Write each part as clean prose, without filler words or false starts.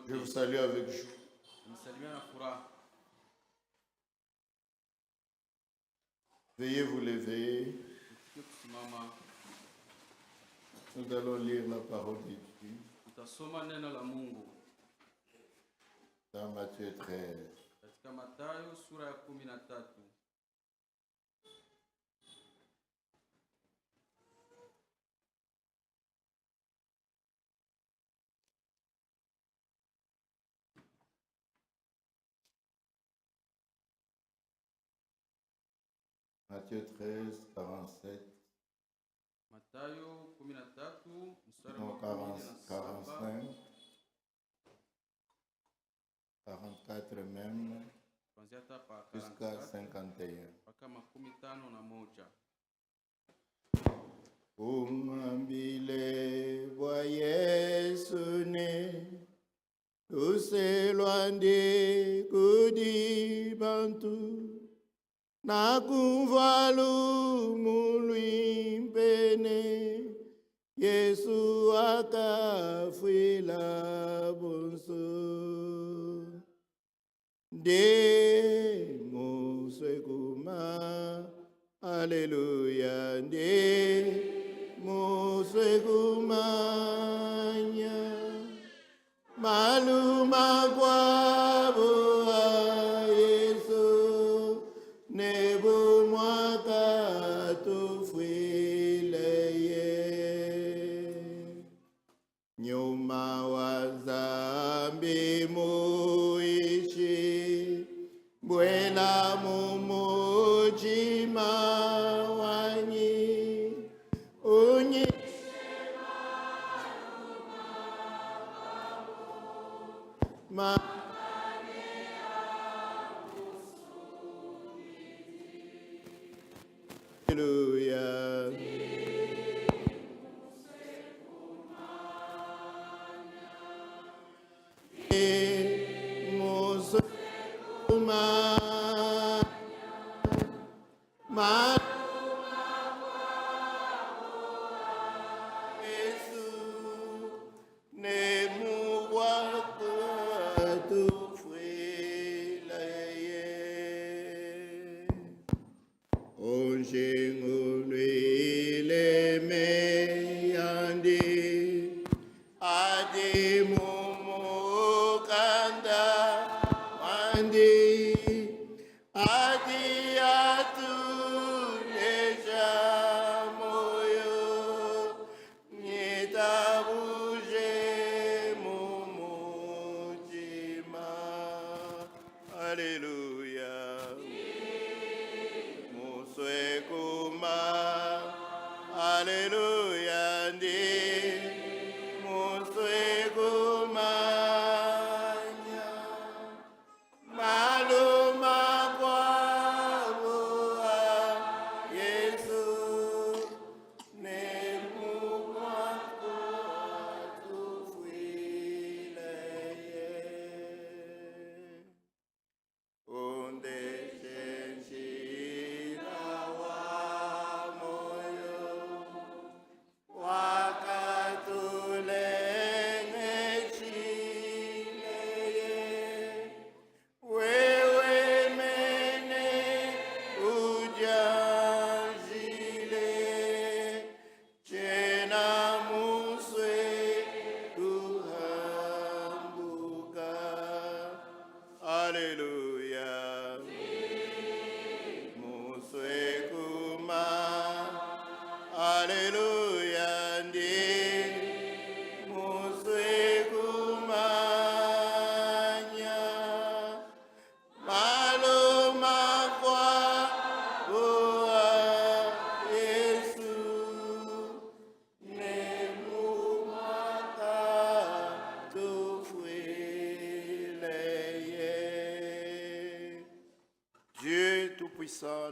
Je vous salue avec joie. Veuillez vous lever. Nous allons lire la parole de Dieu. Dans Matthieu 13. Matthieu 13, 47. Non, 45. 44 même. Jusqu'à 51. Umambile voyez sonner, tous éloignés, kudi bantu. Nakumvalu muluimpene, Yesu akafwila bonso. De muswekuma, Alléluia. De muswekumanya, maluma kwabo.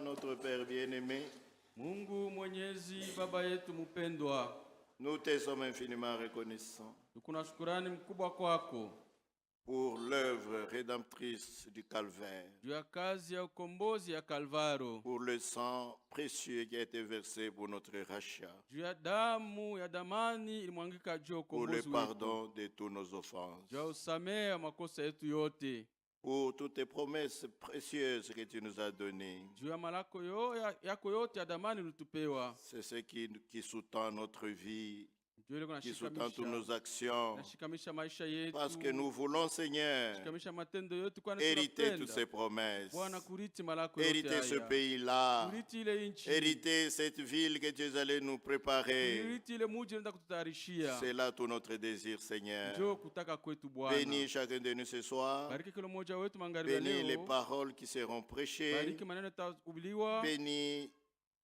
Notre Père bien-aimé, Mungu Mwenyezi, Baba yetu mpendwa, nous te sommes infiniment reconnaissants. Tukuna shukrani mkubwa kwako pour l'œuvre rédemptrice du calvaire, juu ya kazi ya ukombozi ya Kalvaro, pour le sang précieux qui a été versé pour notre rachat, juu ya damu ya damani ilimwangika juu ya pour le ukombozi wetu, pardon de tous nos offenses, juu ya usamehe wa makosa yetu yote, pour toutes tes promesses précieuses que tu nous as données. juu ya malako yako yote ya damani ulitupewa. C'est ce qui sous-tend notre vie, Juu ile qui sous-tend toutes nos actions. nashikamisha maisha yetu, Parce que nous voulons, Seigneur, shikamisha matendo yetu, kwani hériter toutes ces tunapenda promesses, Bwana kuriti malako yote hériter ce haya, pays-là, kuriti ile nchi, hériter cette ville que tu es allé nous préparer. kuriti ile muji unaenda kututayarishia. C'est là tout notre désir, Seigneur. Njoo kutaka kwetu Bwana. Bénis chacun de nous ce soir. Bariki kila mmoja wetu magharibi ya Bénis les leo. paroles qui seront prêchées. Bariki maneno yatahubiriwa. Bénis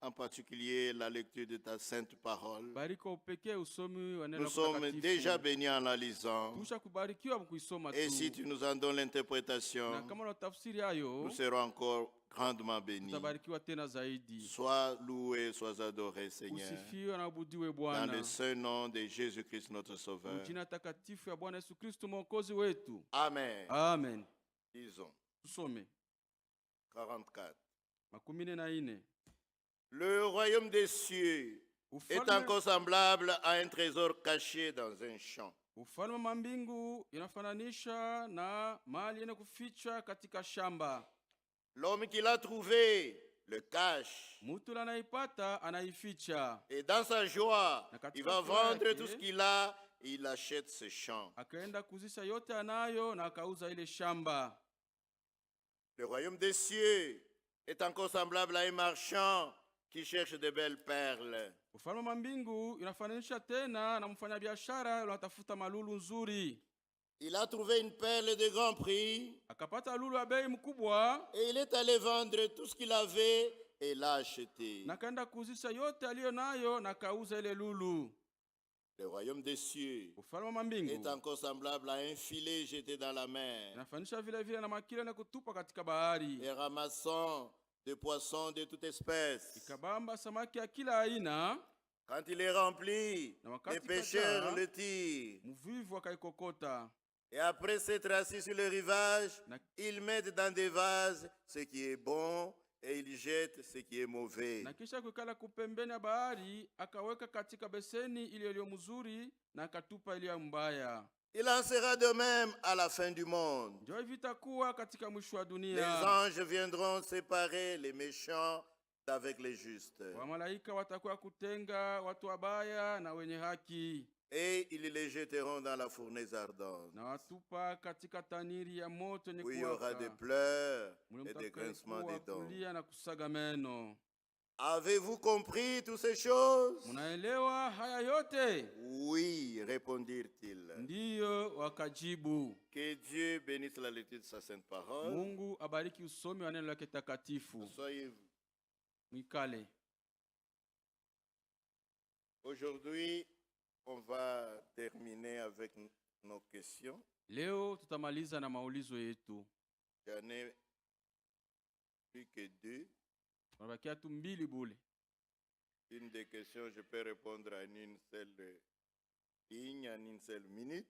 en particulier la lecture de ta sainte parole. Bariki kwa upekee usomi wa neno Nous lako sommes takatifu. déjà bénis en la lisant. Tusha kubarikiwa mkuisoma tu. Et si tu nous en donnes Na l'interprétation, kama unatafsiri hayo, nous serons encore grandement bénis. tutabarikiwa tena zaidi. Sois loué, sois adoré, Seigneur. Usifiwe na ubudiwe Dans Bwana. le saint nom de Jésus-Christ, notre Sauveur. Jina takatifu ya Bwana Yesu Kristo mwokozi wetu. Amen. Amen. Disons. Tusome 44. 14. Le royaume des cieux est encore semblable à un trésor caché dans un champ. Ufalme wa mbingu inafananisha na mali yenye kufichwa katika shamba. L'homme qui l'a trouvé le cache. Mtu anaipata anaificha. Et dans sa joie, Na katika il va furaha vendre yake, tout ce qu'il a et il achète ce champ. Akaenda kuzisha yote anayo na akauza ile shamba. Le royaume des cieux est encore semblable à un marchand qui cherche de belles perles. Ufalme wa mbingu inafananisha tena na mfanyabiashara anatafuta malulu nzuri. Il a trouvé une perle de grand prix Akapata lulu ya bei mkubwa et il est allé vendre tout ce qu'il avait et l'a acheté. na kaenda kuzisha yote aliyo nayo na akauza ile lulu. Le royaume des cieux Ufalme wa est mbingu encore semblable à un filet jeté dans la mer inafanisha vile vile na makila na kutupa katika bahari. et ramassant des poissons de toute espèce. Ikabamba samaki ya kila aina, Quand il est rempli, Na wakati les pêcheurs kajaa, le tirent. mvivu akaikokota. Et après s'être assis sur le rivage, Na- ils mettent dans des vases ce qui est bon et ils jettent ce qui est mauvais. Na kisha kuikala kupembeni ya bahari, akaweka katika beseni ile iliyo mzuri na akatupa ile mbaya. Il en sera de même à la fin du monde. Ndio hivi itakuwa katika mwisho wa Les dunia. anges viendront séparer les méchants d'avec les justes. Wamalaika watakuwa kutenga watu wabaya na wenye haki, Et ils les jetteront dans la fournaise ardente, na watupa katika taniri ya moto yenye où il y aura des kuwaka. pleurs Mule et des grincements mtakayokuwa des dents. kulia na kusaga meno. Avez-vous compris toutes ces choses? Munaelewa haya yote? Oui, répondirent-ils. Ndiyo, wakajibu. Que Dieu bénisse la lecture de sa sainte parole. Mungu abariki usomi wa neno lake takatifu. Soyez-vous. Mwikale. Aujourd'hui, on va terminer avec nos questions. Leo tutamaliza na maulizo yetu. J'en ai plus que deux. Tunabakia tu mbili bule. Une des questions, je peux répondre en une seule ligne, en une seule minute.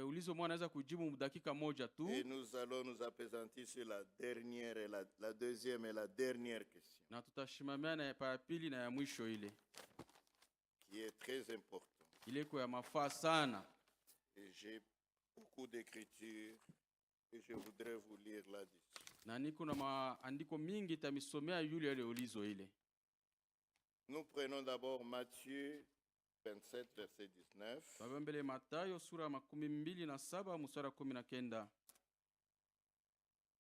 Ulizo mwana anaweza kujibu dakika moja tu. Et nous allons nous appesantir sur la dernière, et la deuxième et la dernière question, Na tutashimamia na ya pili na ya mwisho ile. qui est très important. Ile kwa ya mafaa sana. Et j'ai beaucoup d'écritures que je voudrais vous lire là-dessus. Na niko na maandiko mingi tamisomea yule ile ulizo ile. Nous prenons d'abord Matthieu 27, verset 19. Baba mbele Mathayo sura ya 27 mstari wa 19.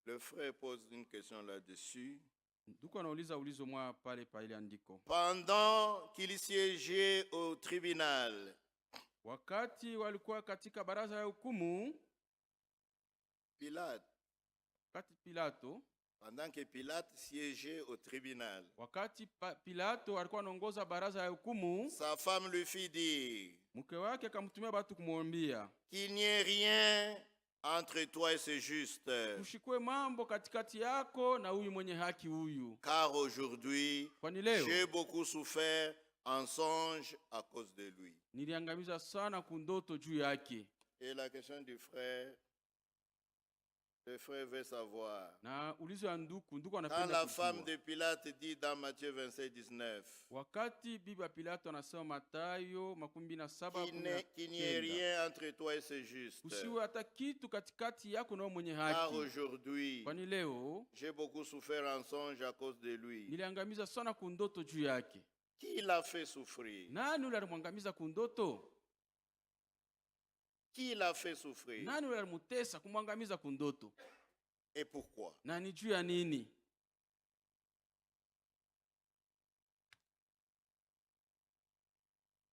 Le frère pose une question là-dessus. Nduko anauliza ulizo mwa pale pa ile andiko. Pendant qu'il siégeait au tribunal, Wakati walikuwa katika baraza ya hukumu, Pilate, pendant que Pilate siégeait au tribunal, wakati Pilato alikuwa anaongoza baraza ya hukumu, sa femme lui fit dire mke wake akamtumia watu kumwambia, qu'il n'y ait rien entre toi et ce juste, ushikwe mambo katikati yako na huyu mwenye haki huyu. car aujourd'hui, Kwani leo j'ai beaucoup souffert en songe à cause de lui. niliangamiza sana kundoto juu yake. Et la question du frère Le frère veut savoir. Na ulizo ya nduku Quand anapenda la femme kujua. de Pilate dit dans Matthieu 27, 19, Wakati bibi ya Pilato anasema Mathayo 27:19, qu'il n'y ait rien entre toi et ce juste. usiwe hata kitu katikati yako na wewe mwenye Car haki. aujourd'hui, Kwani leo j'ai beaucoup souffert en songe à cause de lui. niliangamiza sana kundoto juu yake. Qui l'a fait souffrir? Nani yule alimwangamiza kundoto? Qui l'a fait souffrir? Nani yule alimutesa kumwangamiza kundoto? Et pourquoi? Na ni juu ya nini?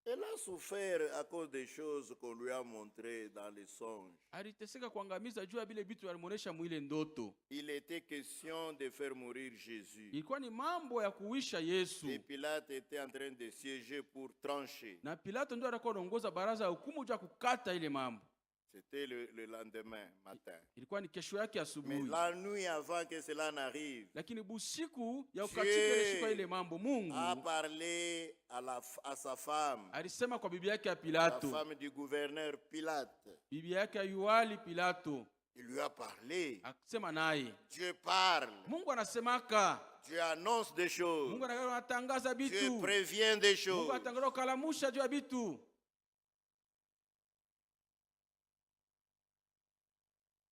Elle a souffert à cause des choses qu'on lui a montrées dans les songes. Aliteseka kuangamiza juu ya vile vitu alimuonesha mwile ndoto. Il était question de faire mourir Jésus. Ilikuwa ni mambo ya kuisha Yesu. Et Pilate était en train de siéger pour trancher. Na Pilato ndio alikuwa anaongoza baraza ya hukumu juu ya kukata ile mambo. C'était le lendemain matin. Ilikuwa ni kesho yake Mais asubuhi. la nuit avant que cela n'arrive, Lakini busiku ya ukatika ile siku ya ile mambo, Mungu a parlé à sa femme, alisema kwa bibi yake ya la Pilato, femme du gouverneur Pilate. bibi yake ya Yuali Pilato, Il lui a parlé. akisema naye. Dieu parle. Mungu anasemaka. Dieu annonce des choses. Mungu anatangaza Dieu vitu. prévient des Mungu choses. anatangaza kalamusha juu ya vitu.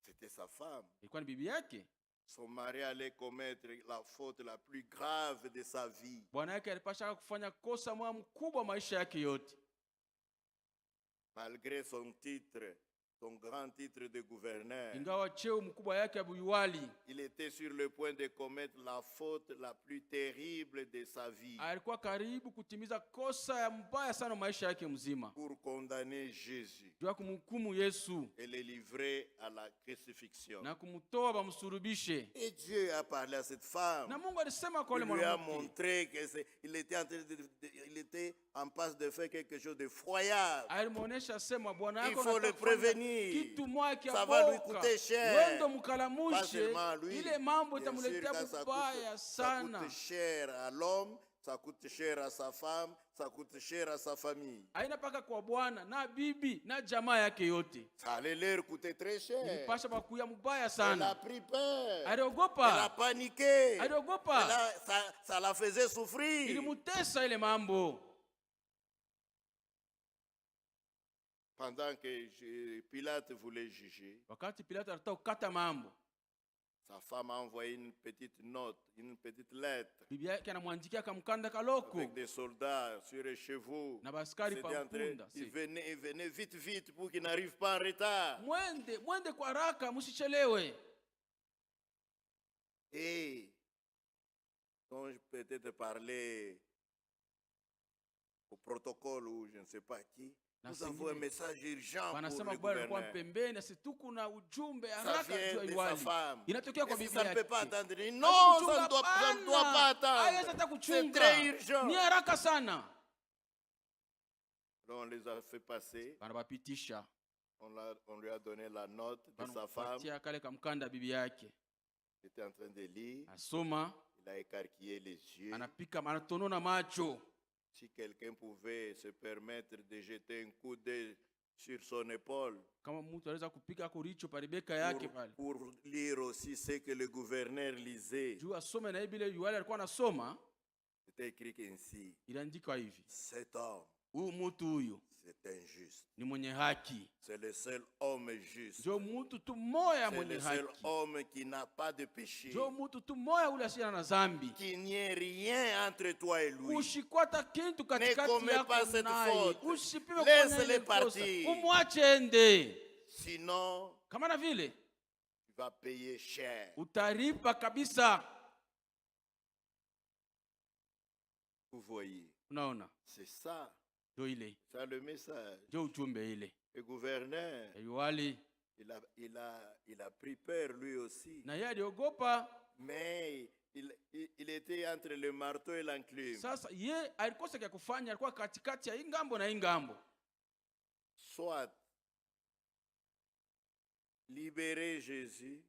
C'était sa femme. Ilikuwa ni bibi yake. Son mari allait commettre la faute la plus grave de sa vie. Bwana yake alipasha kufanya kosa moja mkubwa maisha yake yote. Malgré son titre, son grand titre de gouverneur, Ingawa cheo mkubwa yake ya Yuali, il était sur le point de commettre la faute la plus terrible de sa vie alikuwa karibu kutimiza kosa ya mbaya sana maisha yake mzima. pour condamner Jésus Juu ya kumhukumu Yesu et le livrer à la crucifixion. na kumtoa bamsurubishe. Et Dieu a parlé à cette femme. Na Mungu alisema kwa Il yule lui a mwanamke. montré qu'il était en train il était en passe de faire quelque chose d'effroyable. Alimuonesha sema Bwana Il yako faut le anataka kufanya prévenir. kitu moja kia Ça va lui boka. coûter cher. Wendo Pas mkalamushe seulement lui. ile mambo Bien sûr, itamuletea quand ça kubaya coûte sana. cher à l'homme, ça coûte cher à sa femme, ça coûte cher à sa famille. Haina paka kwa bwana na bibi na jamaa yake yote. Ça allait leur coûter très cher. Ilipasha pakuya mbaya Elle a sana. pris peur. Elle a Aliogopa. paniqué. Aliogopa. Ça la faisait souffrir. Ilimutesa ile mambo. Pendant que Pilate voulait juger, Wakati Pilato alitaka kukata mambo, sa femme a envoyé une petite note, une petite lettre bibi yake anamwandikia kamkanda kaloko avec des soldats sur les chevaux. na baskari C'était en train- pampunda. il venait vite, vite pour qu'il n'arrive pas en retard. Mwende kwa haraka, msichelewe. Et quand je peut-être parler au protocole ou je ne sais pas qui, Na nous avons un singine, message urgent pour wanasema le bwana alikuwa gouverneur. pembeni, asi tuko na ujumbe Ça haraka juu vient ya de sa Yuali. femme. Inatokea kwa Et si bibi ça ne peut pas yake. attendre, non, ça ne doit pas Haiwezi hata attendre. C'est kuchunga. très urgent. Ni haraka sana. Alors on les a fait passer. Banabapitisha. On lui a donné la note de sa femme. Banapatia kale kamkanda bibi yake. Il était en train de lire. Asoma, Il a écarquillé les yeux. anapika anatonona macho. Si quelqu'un pouvait se permettre de jeter un coup d'œil sur son épaule Kama mtu anaweza kupika kuricho paribeka yake pale. pour lire aussi ce que le gouverneur lisait. Juu asome na bile Yuali alikuwa anasoma, C'était écrit ainsi. iliandikwa hivi. Cet homme, Huyu mtu huyu c'est injuste. ni mwenye haki. C'est le seul homme juste. Ndio mtu tu moya C'est mwenye le seul haki. homme qui n'a pas de péché. Ndio mtu tu moya ule asiye na dhambi. Qu'il n'y ait rien entre toi et lui. Usikwata kitu Ne katikati commets pas yako cette naye. faute. Usipime Laisse kufanya les ile kosa. partir. Umwache ende. Sinon, Kama na vile tu vas payer cher. utaripa kabisa. Vous voyez, Unaona? c'est ça. Ndio ile. C'est le message. Ndio ujumbe ile. Le gouverneur, Yuali il a pris peur lui aussi. na yeye aliogopa. Mais il était entre le marteau et l'enclume. Sasa ye alikosa kya kufanya, alikuwa katikati ya hii ngambo na hii ngambo. Soit libérer Jésus,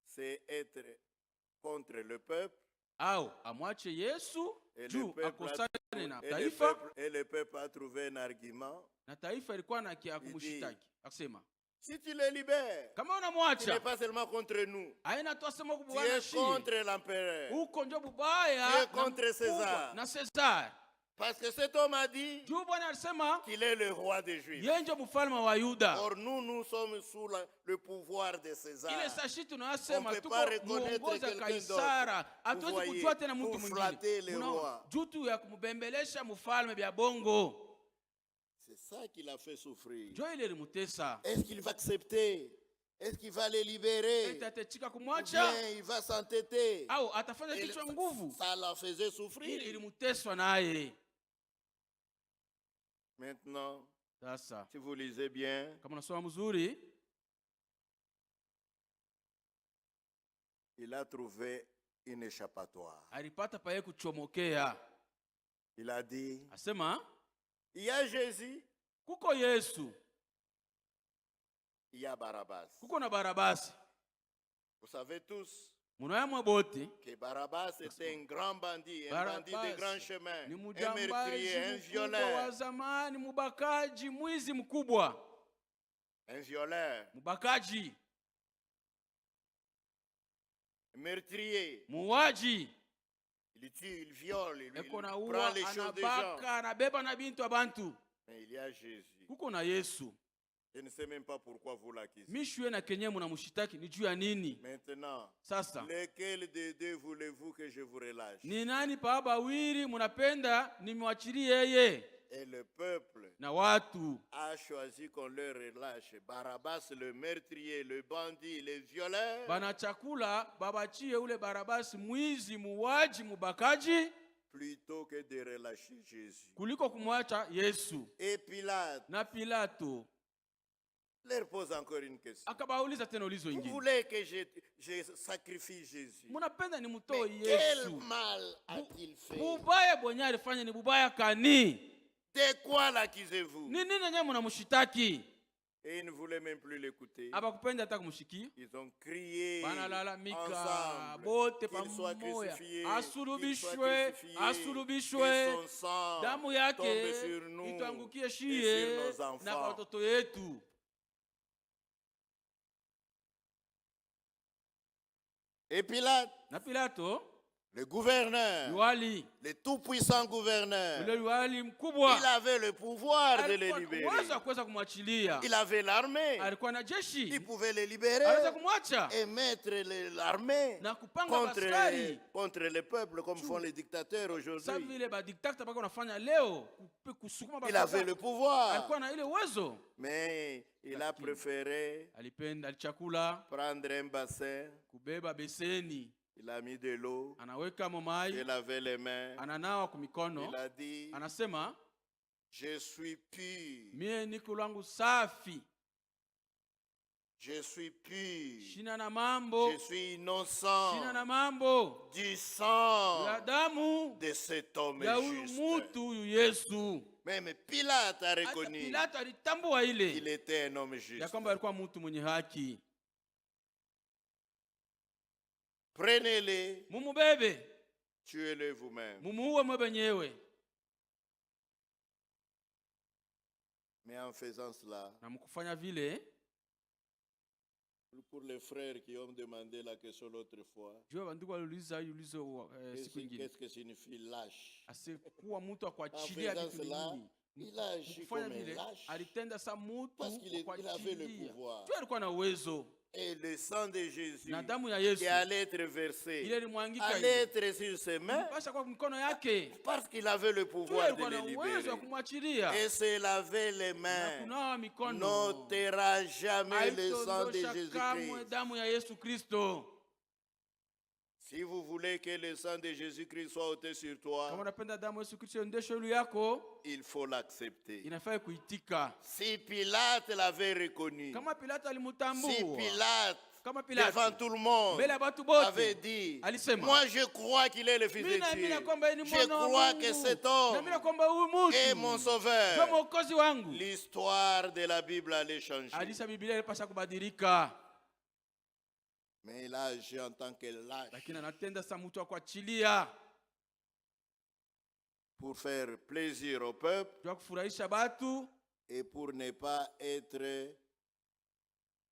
c'est être contre le peuple. Au amwache Yesu Et juu akosane na et taifa, le peuple a trouvé un argument. na taifa ilikuwa na kia Il dit, kumshitaki. Akasema Si tu le libères, Kama tu n'es unamwacha, pas seulement contre nous. haina tu asema Tu kubwana es shi. contre l'empereur. Huko ndio Tu bubaya es contre na César. mkubwa na Cesar. Parce que cet homme a dit Juu Bwana alisema qu'il est le roi des Juifs. yeye ndio mfalme wa Yuda. Or nous sommes sous le pouvoir de César. Ile sashi On tunasema peut tuko pas reconnaître muongoza quelqu'un Kaisara, d'autre. hatuwezi Vous voyez, kujua tena mtu pour flatter les mwingine. rois. Jutu ya kumbembelesha mfalme bya bongo. C'est ça qui l'a fait souffrir. Njo ile ilimutesa. Est-ce qu'il va accepter? Est-ce qu'il va les libérer? Atachika Ou kumwacha bien il va s'entêter? au atafanya Et kichwa nguvu. ça la faisait Ile souffrir. ilimuteswa naye. Maintenant, Sasa si vous lisez bien, kama unasoma mzuri, il a trouvé une échappatoire. alipata paye kuchomokea. Il a dit, Asema il y a Jésus, kuko Yesu, il y a Barabbas. kuko na Barabasi. Vous savez tous Munayamwe bote que Barabbas était un grand bandit, un bandit de grand chemin, ni un mujambaji meurtrier, un mkubwa wa violeur. zamani, mubakaji, mwizi mkubwa, Un violeur, mubakaji, un meurtrier. muwaji, Il tue, il viole, il eko na prend uwa, les choses des gens. anabaka, anabeba na bintu abantu. Mais il y a Jésus. Kuko na Yesu. Je ne sais même pas pourquoi vous l'accusez. Mishwe na kenye munamushitaki ni juu ya nini? Maintenant, Sasa lequel des deux voulez-vous que je vous relâche? ni nani pa bawili munapenda nimwachilie yeye? Et le peuple Na watu a choisi qu'on leur relâche Barabbas, le meurtrier, le bandit, le violeur, bana chakula babachie ule Barabasi, mwizi, muwaji, mubakaji, plutôt que de relâcher Jésus. kuliko kumwacha Yesu. Et Pilate Na Pilato leur pose encore une question. akabauliza tena ulizo Vous ingine, voulez que je sacrifie Jésus? munapenda nimtoe Mais quel Yesu? mal a-t-il fait? Bubaya bwenye alifanya ni bubaya kani? De quoi l'accusez-vous? Ni nini yenyewe munamushitaki? Et ils ne voulaient même plus l'écouter. Abakupenda hata kumshikia. Ils ont crié Banalalamika ensemble bote qu'il soit pamoja, crucifié, asulubishwe, que asulubishwe, son sang damu tombe yake sur nous ituangukie et shie sur nos na enfants. kwa watoto yetu. Et Pilate, Na Pilato le gouverneur, liwali, le tout-puissant gouverneur, ule liwali mkubwa, il avait le pouvoir de les alikuwa na libérer. uwezo wa kuweza kumwachilia. Il avait l'armée. Alikuwa na Il jeshi, pouvait les libérer anaweza kumwacha et mettre l'armée na kupanga contre askari contre le peuple comme font les dictateurs sa aujourd'hui. vile badiktakta bako nafanya leo, kusukuma Il avait le basoda. pouvoir, Alikuwa na ile uwezo, mais il a Lakini. préféré alipenda alichakula, prendre un bassin, kubeba beseni, il a mis de l'eau, anaweka il momai, lavait les mains, ananawa kumikono, il a dit, anasema je suis pur, mie niko langu safi, je suis pur, shina na mambo, je suis innocent shina na mambo du sang ya damu de cet homme ya huyu juste. mutu huyu Yesu. Même Pilate a Hata reconnu Pilato alitambua qu'il ile était un homme ya juste. kwamba alikuwa mtu mwenye haki. Prenez-les, Mumubebe, tuez-les vous-même. mumuue mwe benyewe. Mais en faisant cela, Na mkufanya vile, pour les frères qui ont demandé la question l'autre fois, jua bandugu waliuliza ulizo siku ingine, qu'est-ce que signifie lâche? asikuwa mtu En akuachilia faisant vitu cela, nini. il a agi Kufanya comme un vile lâche alitenda sa mutu parce qu'il avait le akuachilia. pouvoir. Jua alikuwa na uwezo, Et le sang de Jésus na damu ya Yesu qui allait être versé, ile ilimwangika allait ile être sur ses mains pasha kwa mikono yake. parce qu'il avait le Jua pouvoir de alikuwa na les uwezo wa libérer. kumwachilia Et se laver les na mains kunawa mikono. n'ôtera jamais le sang de Haitondosha kamwe Jésus-Christ. damu ya Yesu Kristo. Si vous voulez que le sang de Jésus-Christ soit ôté sur Kama toi, unapenda damu ya Yesu Kristo iondeshe yule yako, il faut l'accepter. inafaa kuitika. Si Pilate l'avait reconnu, Kama Pilato si alimtambua, Pilate, kama devant Pilato tout le monde, mbele ya watu avait bote dit, alisema, moi je crois qu'il est le Fils mimi de naamini Dieu. kwamba yeye ni Je mwana wa crois que Mungu. cet homme Naamini kwamba huyu est mon mtu ndio sauveur. mwokozi wangu. L'histoire de la Bible allait changer. Hadithi ya Biblia ilipasha kubadilika, Mais il a agi en tant que lâche lakini anatenda sa mtu wa kuachilia pour faire plaisir au peuple jua kufurahisha batu et pour ne pas être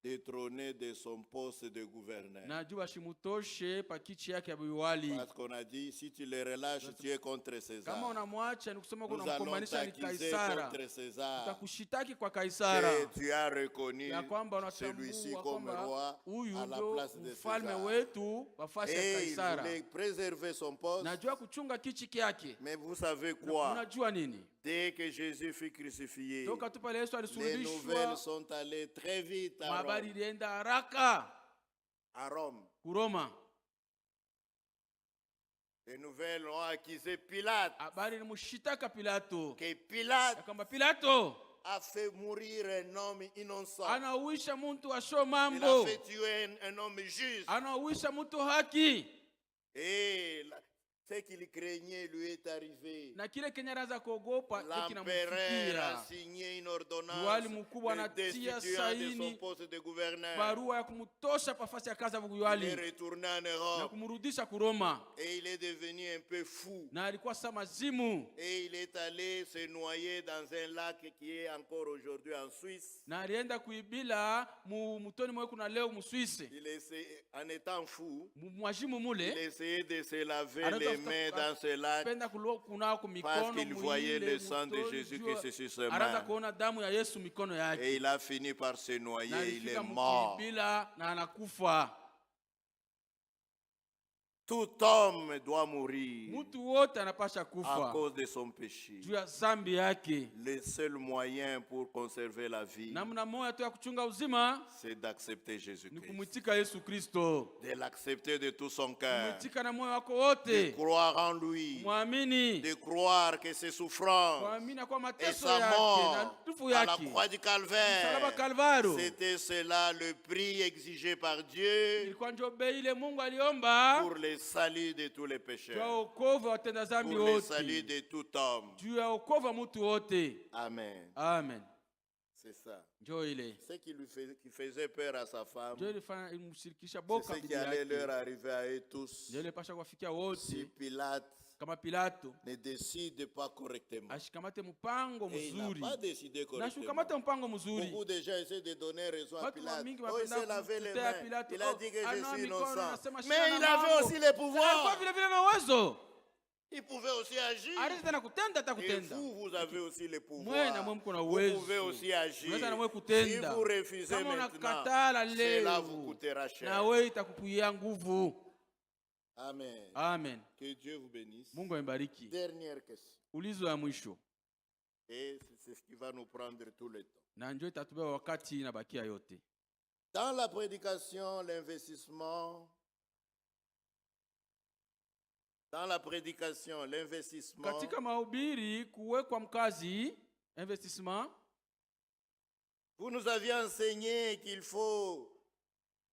détrôné de son poste de gouverneur. na juu bashimutoshe pa kiti yake ya buiwali. Parce qu'on a dit, si tu le relâches, tu es contre Kama César. unamwacha ni kusema Nous allons unamkombanisha ni t'accuser Kaisara, contre César. tutakushitaki kwa Kaisara Que tu as reconnu ya kwamba celui-ci unatambua comme kwamba roi huyu à la ndio place de mfalme César. wetu wafasi ya Et il Kaisara. voulait préserver son poste. Najua kuchunga kiti kyake. Mais vous savez quoi? Unajua nini? Dès que Jésus fut crucifié, Toka tu pale Yesu les nouvelles alisulubishwa, sont allées très vite à habari Rome. ilienda haraka À Rome. kuroma. Les nouvelles ont accusé Pilate. Habari ilimushitaka Pilato Que Pilate ya kwamba Pilato a fait mourir un homme innocent. anauisha mtu asho Il a mambo, fait tuer un homme juste. anauisha mtu haki, Et ce qu'il craignait lui est arrivé. na kile kenye anaanza kuogopa L'empereur a kinamfikia. signé une Liwali ordonnance mkubwa le anatia destituant de son saini poste de gouverneur. barua ya kumtosha pafasi ya kazi ya Il est liwali retourné en na Europe kumrudisha kuroma, et il est devenu un peu fou. na alikuwa sa mazimu, Et il est allé se noyer dans un lac qui est encore aujourd'hui en Suisse. na alienda kuibila mutoni mwe kuna leo Muswisi. Il essayait, en étant fou, Mwajimu il mule essayait de se laver Alors, les donc, mains dans ce lac penda kunao parce mikono qu'il voyait mwile, le sang de mutoni, Jésus jua, qui se sur ses anaanza mains. kuona damu ya Yesu mikono Et yake, il a fini par se na noyer, il est alifika mort. mkuibila na anakufa. Tout homme doit mourir Mtu wote anapasha à kufa cause de son péché. juu ya zambi yake. Le seul moyen pour conserver la vie, Namna moja tu ya kuchunga uzima c'est d'accepter ni Jésus-Christ. kumwitika Yesu Kristo, De l'accepter de tout son cœur. kumwitika na moyo wako De wote, croire en lui. mwamini, De croire que ses souffrances kuamini kwa et mateso sa yake na mort tufu à la yake, croix du msalaba Calvaire, Kalvaro, c'était cela le prix exigé par Dieu ilikuwa ndio bei ile Mungu aliomba pour le salut de tous les juu ya pécheurs, wokovu wa watenda zambi pour le salut wote, de tout homme. juu ya wokovu wa mtu wote. Amen. Amen. C'est ça. Njoo ile Ce qui faisait peur à sa femme, njoo ilifanya ilimshirikisha c'est boka ce bibi qui allait leur yake, arriver à eux tous. njoo ile pasha kuwafikia Si wote. Pilate Kama Pilato ne décide pas correctement. ashikamate mpango Et il n'a mzuri, pas décidé na correctement. shukamate mpango mzuri. Beaucoup de gens essaient de donner raison à Watu wa Pilate. mingi Oh, il s'est wanapenda lavé les kutetea mains. Pilato. Il a dit que je Anawa suis mikono, innocent. anasema Mais shina il na avait mambo. aussi les Alikuwa pouvoirs. vile vile na uwezo. Il pouvait aussi agir. Aliweza tena kutenda hata Et kutenda. vous avez aussi les Mwe na mwe pouvoirs. mko na Vous uwezo. pouvez aussi agir. Unaweza na mwe Si kutenda. vous refusez Kama maintenant, unakatala cela vous leo, coûtera na cher. wewe itakupuia nguvu. Amen. Amen. Que Dieu vous bénisse. Mungu ambariki. Dernière question. Ulizo ya mwisho, Et c'est ce qui va nous prendre tout le temps. na njoo itatubeba wakati inabakia yote. Dans la prédication, l'investissement. Dans la prédication, l'investissement. Katika mahubiri kuwekwa mkazi investissement. Vous nous aviez enseigné qu'il faut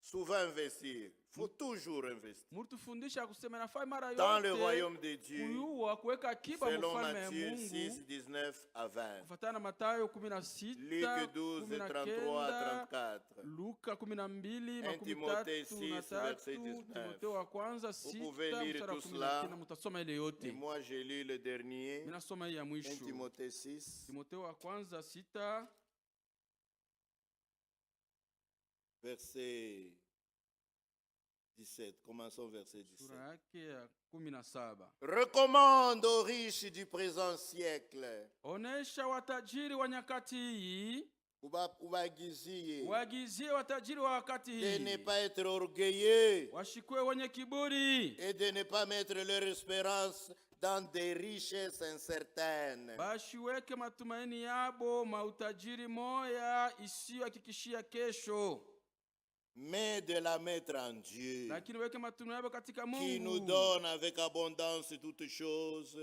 souvent investir. Il faut toujours investir. Murtufundisha kusema nafai mara Dans le yote royaume de Dieu, kuyua kuweka akiba selon mfalme ya Matthieu Mungu 6, 19 à 20. kufuatana na Mathayo 16, Luc 12, 33 à 34. Luka 12, 1 Timothée 6, 33, verset 19. Timotheo wa kwanza Vous 6, pouvez lire mstari wa tout cela. 19. Mutasoma ile Et yote. moi, j'ai lu le dernier, Ninasoma hii ya 1 mwisho. Timothée 6, Timotheo wa kwanza 6, verset 17. Commençons verset 17. sura yake ya 17. Recommande aux riches du présent siècle. Onesha watajiri wa nyakati hii, Ubagizie waagizie watajiri wa wakati de ne hii, pas être orgueilleux washikwe wenye kiburi, et de ne pas mettre leur espérance dans des richesses incertaines, bashiweke matumaini yabo mautajiri moya isiyohakikishia kesho, mais de la mettre en Dieu, lakini weke matumaini yabo katika qui nous Mungu donne avec abondance toutes choses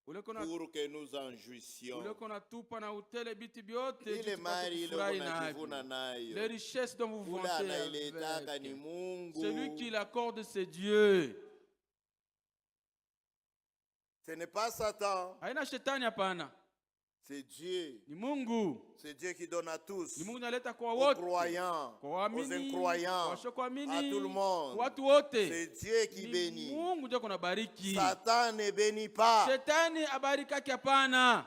uleko na pour que nous en jouissions. uleko na tupa na utele biti byote Ile tupate mali ile kufurahi unajivuna navyo. Les nayo, richesses dont vous ule vantez anailetaka ni avec. Mungu. Celui qui l'accorde, c'est Dieu. Ce n'est pas Satan, Haina shetani hapana. c'est Dieu. Ni Mungu. C'est Dieu qui donne à tous, Ni Mungu analeta kwa aux wote. croyants, Kwa aux waamini, incroyants, kwa wasiokuamini, à tout le monde. kwa watu wote. C'est Dieu qui Ni bénit. Mungu ndio kunabariki. Satan ne bénit pas. Shetani abarikake hapana.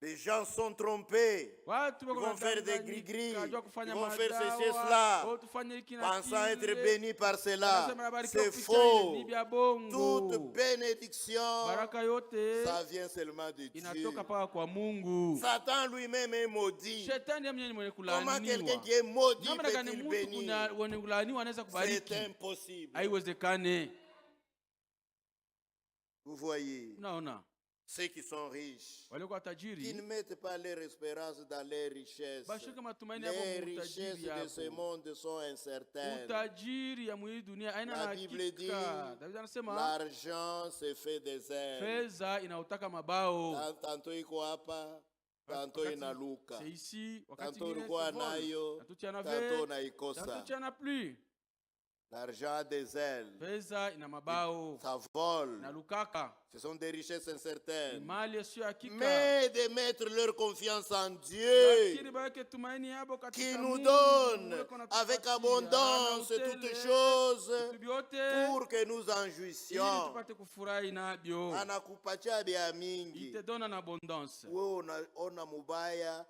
Les gens sont trompés. Watu Ils vont faire des wanadanganyika, gris-gris. wajua Ils kufanya vont faire madawa, ceci et cela. au tufanye hiki na Pensant être kile. bénis par cela. Wanasema nabarikiwa C'est kupitia ile, faux. ni vya bongo. Toute bénédiction, Baraka yote ça vient seulement de Dieu. inatoka paka kwa Mungu. Satan lui-même est maudit. Shetani yeye mwenyewe mwenye Comment quelqu'un kulaaniwa. qui est maudit Namna gani peut-il mtu bénir? mwenye kulaaniwa anaweza C'est kubariki? impossible. Haiwezekane. Vous voyez, Unaona? ceux qui sont riches, Walikuwa qui ne tajiri mettent pas leur espérance dans les richesses. bashika matumaini yao Les kwa richesses utajiri de ce yako. monde sont incertaines. Utajiri ya mwii dunia haina La na Bible dit, hakika. David anasema l'argent se fait des ailes. fedha inautaka mabao. Tantôt iko hapa, tantôt Wakati inaluka. c'est ici, wakati Tantôt ingine ulikuwa c'est vol. nayo, Tantôt tu en tantôt avais, tantôt unaikosa. tu en as plus. L'argent a des ailes. Fedha ina mabao. Ça vole. Na lukaka. Ce sont des richesses Ni incertaines. mali yasiyo hakika. Mais de mettre leur confiance en Dieu, Lakini baweke tumaini yabo qui katika nous Mungu, donne Mungu avec anatupatia, abondance ana toutes utele, choses vitu vyote, pour que nous en ili jouissions. tupate kufurahi navyo. Anakupatia bia mingi. Itedona na abondance. Wewe unaona mubaya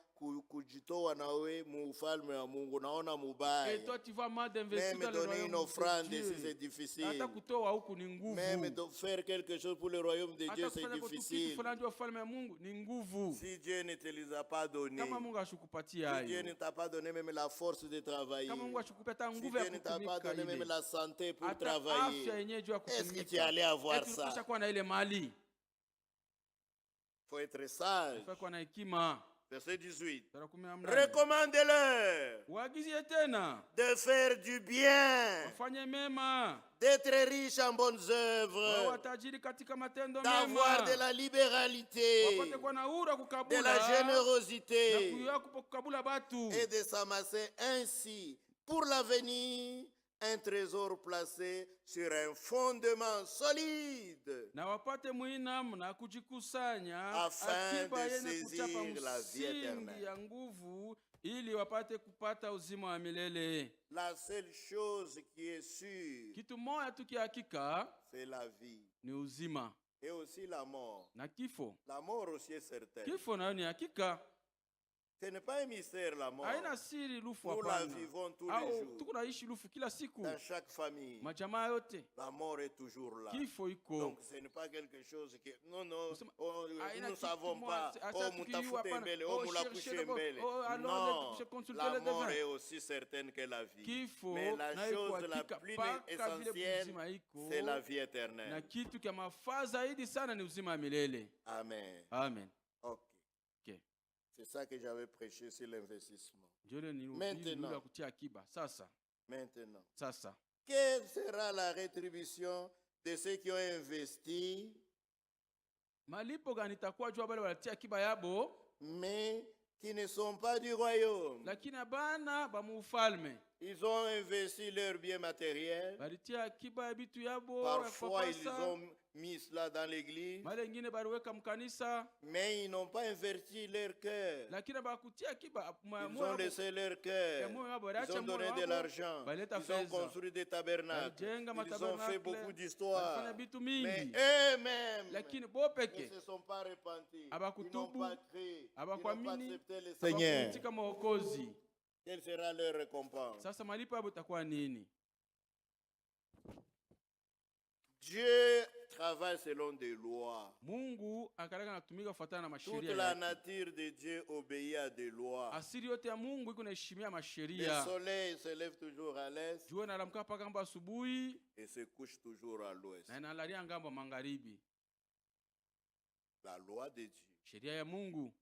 kujitoa na we mu ufalme wa Mungu, naona mubaya. Et toi tu vas mal d'investir Même dans le donner une royaume offrande de ici, Dieu. c'est difficile. Hata kutoa huku ni nguvu. Même de faire quelque chose pour le royaume de Dieu, Hata c'est kufanya kitu difficile. fulani juu ya ufalme wa Mungu ni nguvu. Si Dieu ne te les a pas donnés, Kama Mungu ashukupatia si Dieu ne hayo, t'a pas donné même la force de travailler, kama Mungu ashukupatia si nguvu ya Dieu ne t'a pas kutumika donné même ile, la santé pour hata travailler, afya yenyewe juu ya est-ce que tu es kutumika, allé avoir eti ça? unapaswa kuwa na ile mali, Il faut être sage. unafaa kuwa na hekima. Verset 18. Sura 18. Recommandez-leur Waagizie tena de faire du bien, wafanye mema, d'être riches en bonnes wawe œuvres, watajiri katika matendo d'avoir de mema, la libéralité, wapate kuwa na uhuru wa de kukabula la na générosité, kuyua kukabula batu, et de s'amasser ainsi pour l'avenir un trésor placé sur un fondement solide, na wapate mwinam na kujikusanya afin akiba de yenye saisir kuchapa la vie msingi éternelle. ya nguvu, ili wapate kupata uzima wa milele. La seule chose qui est sûre, Kitu moja tu kihakika c'est la vie ni uzima et aussi la mort. na kifo. La mort aussi est certaine. Kifo nayo ni hakika, Ce n'est pas un mystère, la mort. haina siri lufu. Nous la Hapana, vivons tous les jours. tuko naishi lufu kila siku, Dans chaque famille, majamaa yote la mort est toujours là. kifo iko. Donc ce n'est pas quelque chose que non non, Kusema, oh, haina nous ne kitu savons moja, pas. asa Oh, tukijua mutafute hapana. mbele, Oh, oh, mula cherchez couche d'abord. mbele. Oh, allons Non, aller consulter la le mort devin. est aussi certaine que la vie. Kifo Mais la na iko chose la hakika plus mpaka vile essentielle, uzima iko, c'est la vie na éternelle. kitu kya mafaa zaidi sana ni uzima wa milele. Amen. Amen. Ok. Okay. C'est ça que j'avais prêché sur l'investissement. Ndio ile Maintenant. ya kutia akiba. Maintenant, Sasa quelle sera la rétribution de ceux qui ont investi, malipo gani itakuwa juu ya wale walitia akiba yabo mais qui ne sont pas du royaume? lakini abana ba mu ufalme? Ils ont investi leurs biens matériels. Balitia akiba ya bitu yabo, Parfois, ya ils papasa. ont mis cela dans l'église, Male ingine baliweka mkanisa, mais ils n'ont pas investi leur cœur. lakini bakutia akiba Ils ont laissé leur cœur. Ils ont donné de l'argent. Ils ont construit des tabernacles. Ils ont fait beaucoup d'histoires. Mais eux-mêmes, lakini ils bopeke ne se sont pas repentis. Ils n'ont Abakutubu, pas cru. Ils n'ont pas abakuamini, accepté le Seigneur. katika Mwokozi. Quelle sera leur récompense? Sasa malipo yabo itakuwa nini? Dieu travaille selon des lois. Mungu akalaka natumika kufuatana na Toute masheria la yake. nature de Dieu obéit à des lois. Asili yote ya Mungu iko naheshimia Le masheria. soleil se lève toujours à l'est Jua inalamka paka ngambo asubuhi et se couche toujours à l'ouest. na inalalia ngambo magharibi. La loi de Dieu. Sheria ya Mungu.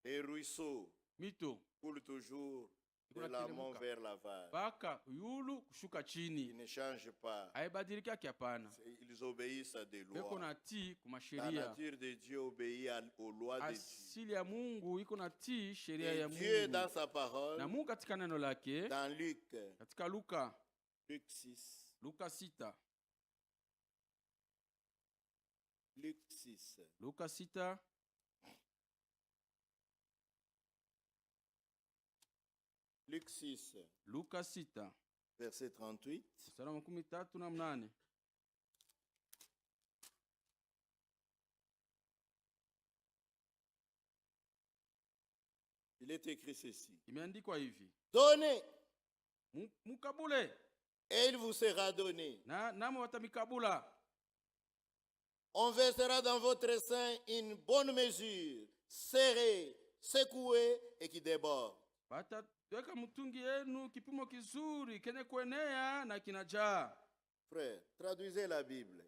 Les ruisseaux Mito coulent toujours de Kuna l'amont teremka. vers l'aval. paka yulu kushuka Ils chini, ne changent pas. haibadiliki hapana. Ils obéissent à des Beko lois. natii La kumasheria. nature de Dieu obéit aux lois de Dieu. Asili ya Mungu iko natii sheria Et ya Dieu, dans Mungu. sa parole, Na Mungu katika neno lake dans Luc katika Luka 6, Luka 6 Luc 6, Luka 6 Luc 6, Luka 6 verset 38. mstari wa 38. est écrit ceci. Imeandikwa hivi. Donnez. Mukabule. Et il vous sera donné. Namo watamikabula. On versera dans votre sein une bonne mesure, serrée, secouée et qui déborde. Bataweka mtungi yenu kipimo kizuri kenye kuenea na kinajaa. Frère, traduisez la Bible.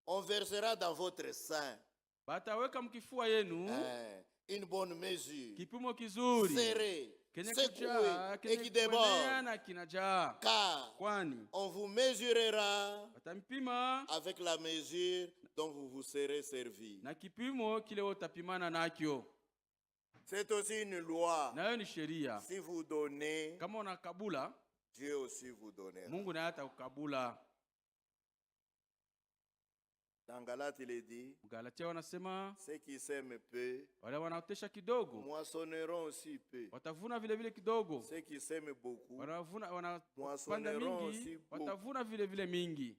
On versera dans votre sein. Bataweka mkifua yenu une bonne mesure, kipimo kizuri, serrée, secouée et qui déborde. Car on vous mesurera avec la mesure dont vous vous serez servi. Na kipimo kile utapimana nakyo. C'est aussi une loi. Nayo ni sheria. Si vous donnez, kama unakabula, Dieu aussi vous donnera. Mungu naye atakukabula. Dans Galates, il est dit, Galatia wanasema, ceux qui sèment peu, wale wanaotesha kidogo, moissonneront aussi peu. Watavuna vile vile kidogo. Ceux qui sèment beaucoup, wanapanda mingi, watavuna vile vile mingi.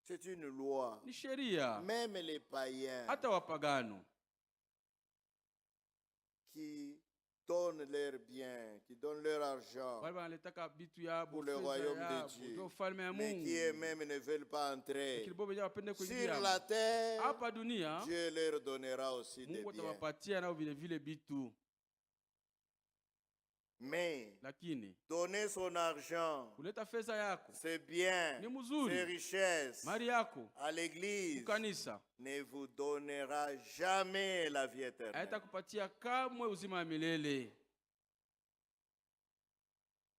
C'est une loi. Ni sheria. Même les païens, hata wapagano, qui donnent leurs biens, qui donnent leur argent pour le royaume de Dieu, mais qui eux-mêmes ne veulent pas entrer sur la terre, Dieu leur donnera aussi des biens. Mais donner son argent, ses biens, ses richesses à l'église ne vous donnera jamais la vie éternelle.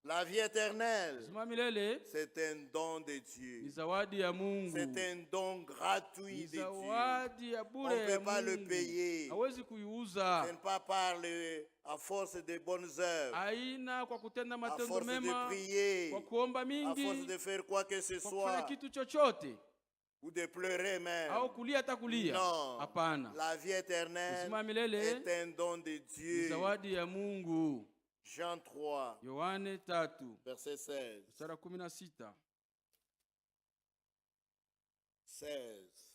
La vie éternelle, c'est un don de Dieu. C'est un don gratuit de Dieu. On ne peut pas le payer. Ce n'est pas par à force de bonnes œuvres, à force de prier, à force de faire quoi que ce soit, ou de pleurer même. Non, la vie éternelle est un don de Dieu. Jean 3, verset 16. 16.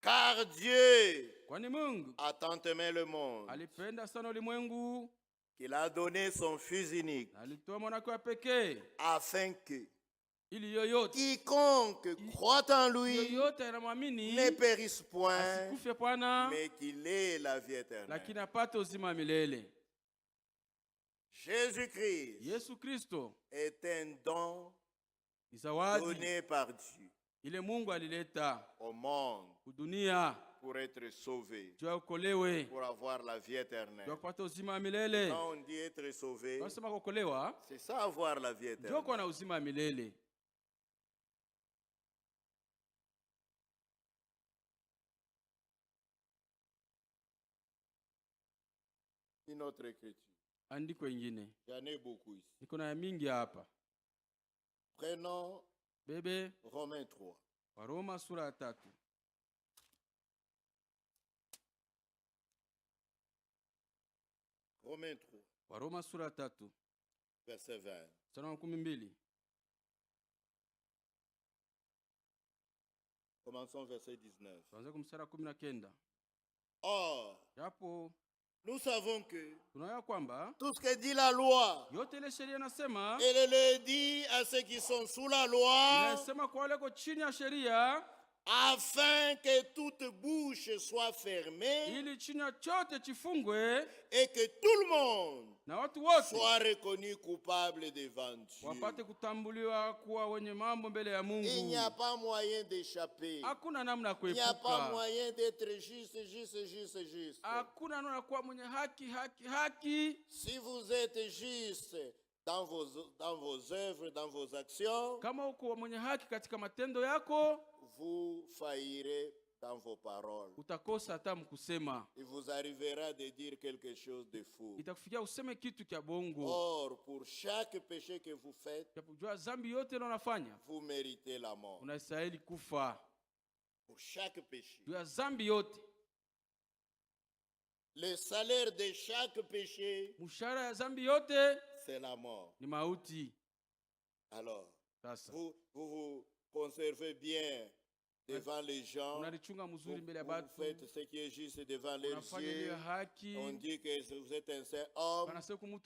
Car Dieu a tant aimé le monde qu'il a donné son Fils unique afin que quiconque croit en lui ne périsse point, mais qu'il ait la vie éternelle. Jésus-Christ est un don donné par Dieu au monde pour être sauvé, pour avoir la vie éternelle. Quand on dit être sauvé, c'est ça, avoir la vie éternelle. Une autre écriture. Andiko ingine. J'en ai beaucoup ici. Niko na mingi hapa. Prenons Romains 3. Waroma sura 3. Romains 3. Waroma sura 3. Verset 20. Mstari 12. Commençons verset 19. Tuanze kumstari 19. Or, nous savons que tout ce que dit la loi, elle le dit à ceux qui sont sous la loi, afin que toute bouche soit fermée et que tout le monde soit reconnu coupable devant Dieu. Il n'y a pas moyen d'échapper. Il n'y a pas moyen d'être juste. Si vous êtes juste dans vos œuvres, dans vos actions, vous faillirez dans vos paroles. Il vous arrivera de dire quelque chose de fou. Or, pour chaque péché que vous faites, vous méritez la mort. Pour chaque péché. Le salaire de chaque péché, c'est la mort. Alors, vous conservez bien devant les gens, vous faites ce qui est juste devant les yeux, on dit que vous êtes un saint homme,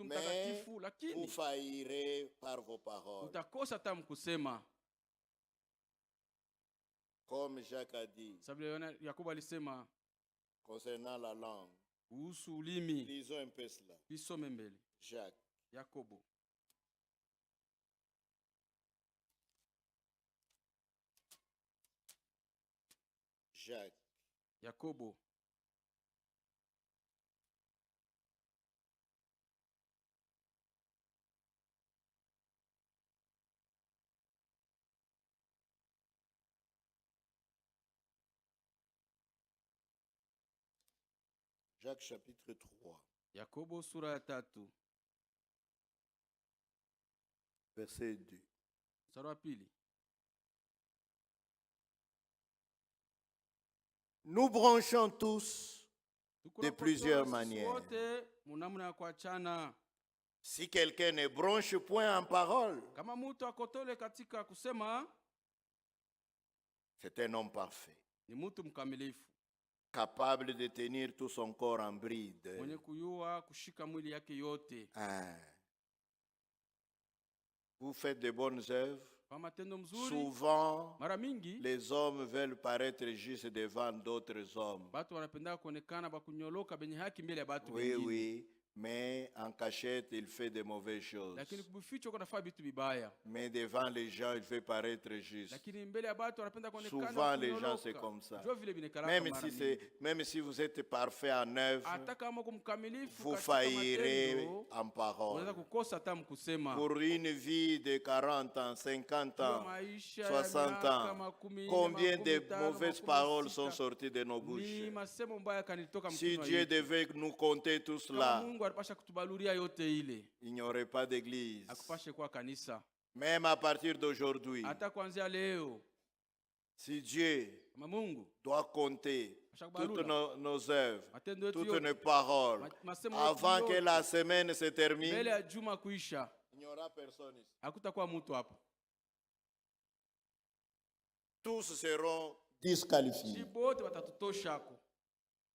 mais vous faillirez par vos paroles. Comme Jacques a dit, concernant la langue, lisons un peu cela. Jacques. Jacques. Yakobo. Jacques chapitre 3. Yakobo sura ya 3. Verset 2. Sura pili. Nous branchons tous de plusieurs manières. Si quelqu'un ne branche point en parole, c'est un homme parfait, capable de tenir tout son corps en bride. Vous faites de bonnes œuvres. Souvent, les hommes veulent paraître justes devant d'autres hommes. Oui, oui, mais en cachette, il fait de mauvaises choses. Mais devant les gens, il fait paraître juste. Souvent, les gens, c'est comme ça. Même si vous êtes parfait en œuvre, vous faillirez en parole. Pour une vie de 40 ans, 50 ans, 60 ans, combien de mauvaises paroles sont sorties de nos bouches? Si Dieu devait nous compter tout cela, il n'y aurait pas d'église. Même à partir d'aujourd'hui, si Dieu doit compter toutes nos œuvres, toutes nos paroles, avant que la semaine se termine, il n'y aura personne ici. Tous seront disqualifiés.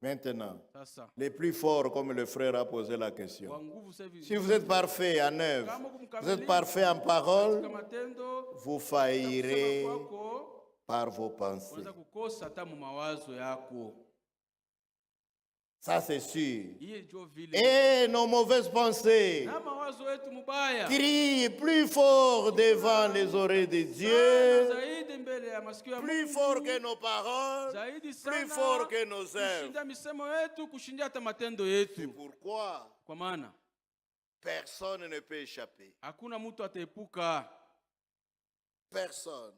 Maintenant, les plus forts, comme le frère a posé la question. Si vous êtes parfait en œuvre, vous êtes parfait en parole, vous faillirez par vos pensées. Ça, c'est sûr. Et nos mauvaises pensées crient plus fort devant les oreilles de Dieu, plus fort que nos paroles, plus fort que nos œuvres. C'est pourquoi personne ne peut échapper. Personne.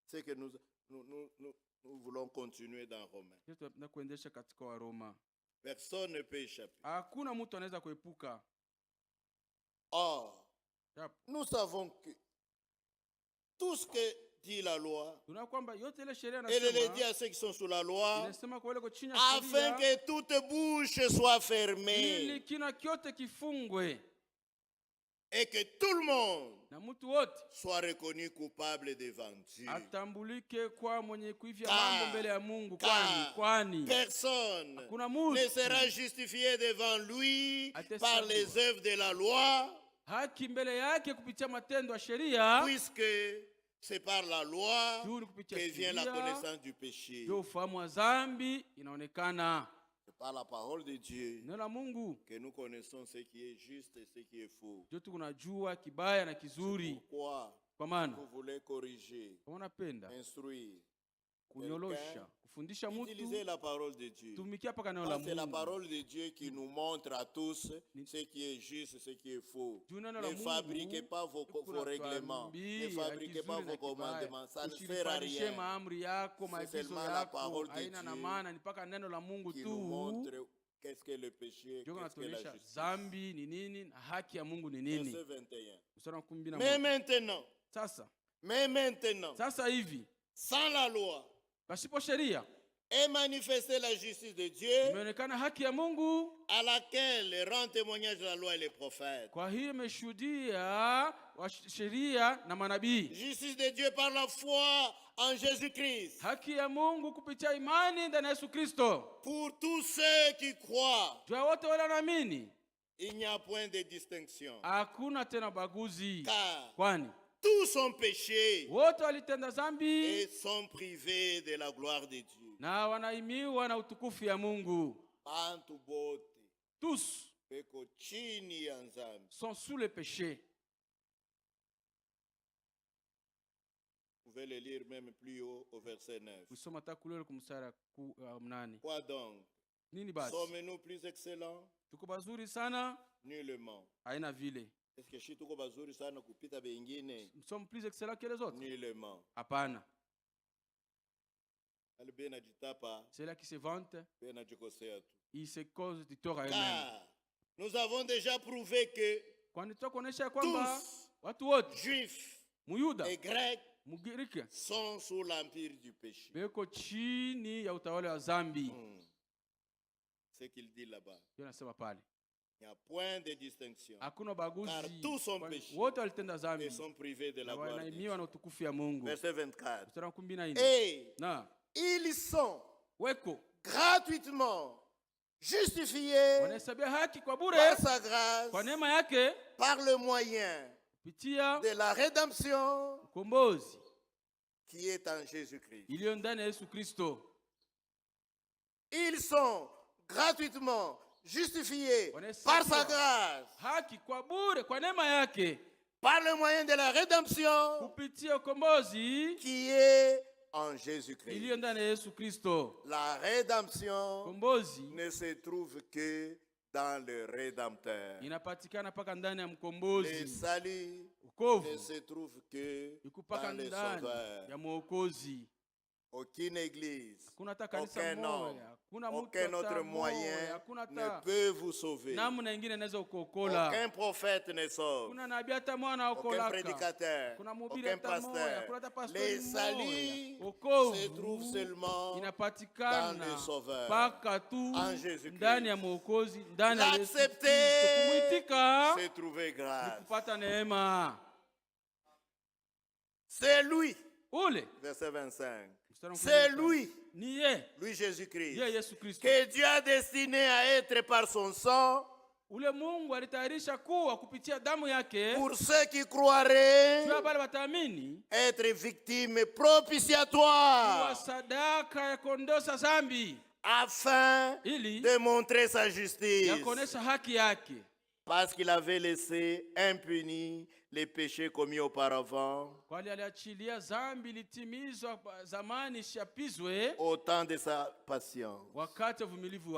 C'est que nous voulons continuer dans Romains. Personne ne peut échapper. Or, nous savons que tout ce que dit la loi, elle le dit à ceux qui sont sous la loi, afin que toute bouche soit fermée et que tout le monde soit reconnu coupable devant Dieu. Car personne ne sera justifié devant lui par les œuvres de la loi, puisque c'est par la loi que vient la connaissance du péché. C'est par la parole de Dieu que nous connaissons ce qui est juste et ce qui est faux. C'est pourquoi vous voulez corriger, instruire, utiliser la parole de Dieu. C'est la parole de Dieu qui nous montre à tous ce qui est juste, ce qui est faux. Ne fabriquez pas vos règlements, ne fabriquez pas vos commandements, ça ne sert à rien. C'est seulement la parole de Dieu qui nous montre qu'est-ce que le péché, qu'est-ce que la justice. Verset 21. Mais maintenant, sans la loi, et manifester la justice de Dieu, imeonekana haki ya Mungu, à laquelle rend témoignage la loi et les prophètes. Kwa hiyo imeshuhudia sheria na manabii. Justice de Dieu par la foi en Jésus-Christ. Haki ya Mungu kupitia imani ndani ya Yesu Kristo. Pour tous ceux qui croient. Jua wote wale wanaamini. Il n'y a point de distinction. Hakuna tena baguzi. Car kwani tous ont péché wote walitenda zambi et sont privés de la gloire de Dieu. Na wanaimiwa na utukufu ya Mungu. Bantu bote. Tous Beko chini ya nzambi. Sont sous le péché. Vous pouvez le lire même plus haut au verset 9. Quoi donc? Sommes-nous plus excellents? Tuko bazuri sana? Nullement. Haina vile. Est-ce que shi tuko bazuri sana kupita bengine? Nous sommes plus excellents que les autres? Nullement. Hapana. C'est là qui se vante. Il se cause du tort à eux-mêmes. Car nous avons déjà prouvé que tous, juifs Muyuda et grecs, Mugiriki sont sous l'empire du péché. Beko chini ya utawala wa zambi. C'est qu'il dit là-bas. Il n'y a point de distinction. Hakuna baguzi. Car tous sont péchés. Wote walitenda zambi. Et sont privés de la gloire de Dieu. Na utukufu ya Mungu. Verset 24. Et ils sont weko gratuitement justifiés par sa grâce, kwa neema yake, par le moyen de la rédemption qui est en Jésus-Christ. Iliyo ndani ya Yesu Kristo. Ils sont gratuitement justifiés par sa grâce, haki kwa bure kwa neema yake, par le moyen de la rédemption kupitia ukombozi qui est en Jésus-Christ. Iliyo ndani ya Yesu Kristo. La rédemption kombozi ne se trouve que dans le Rédempteur. Inapatikana paka ndani ya mkombozi. Le salut ne se trouve que dans le Sauveur. Ya mwokozi. Aucune église, aucun homme, aucun autre moyen ne peut vous sauver. Aucun prophète ne sauve. Aucun prédicateur, aucun pasteur. Les salut se trouvent seulement dans le Sauveur, en Jésus-Christ. L'accepter, c'est trouver grâce. C'est lui. Verset 25. C'est lui, lui Jésus-Christ, que Dieu a destiné à être par son sang, pour ceux qui croiraient, être victimes propitiatoires, afin de montrer sa justice, parce qu'il avait laissé impunis les péchés commis auparavant, au temps de sa patience.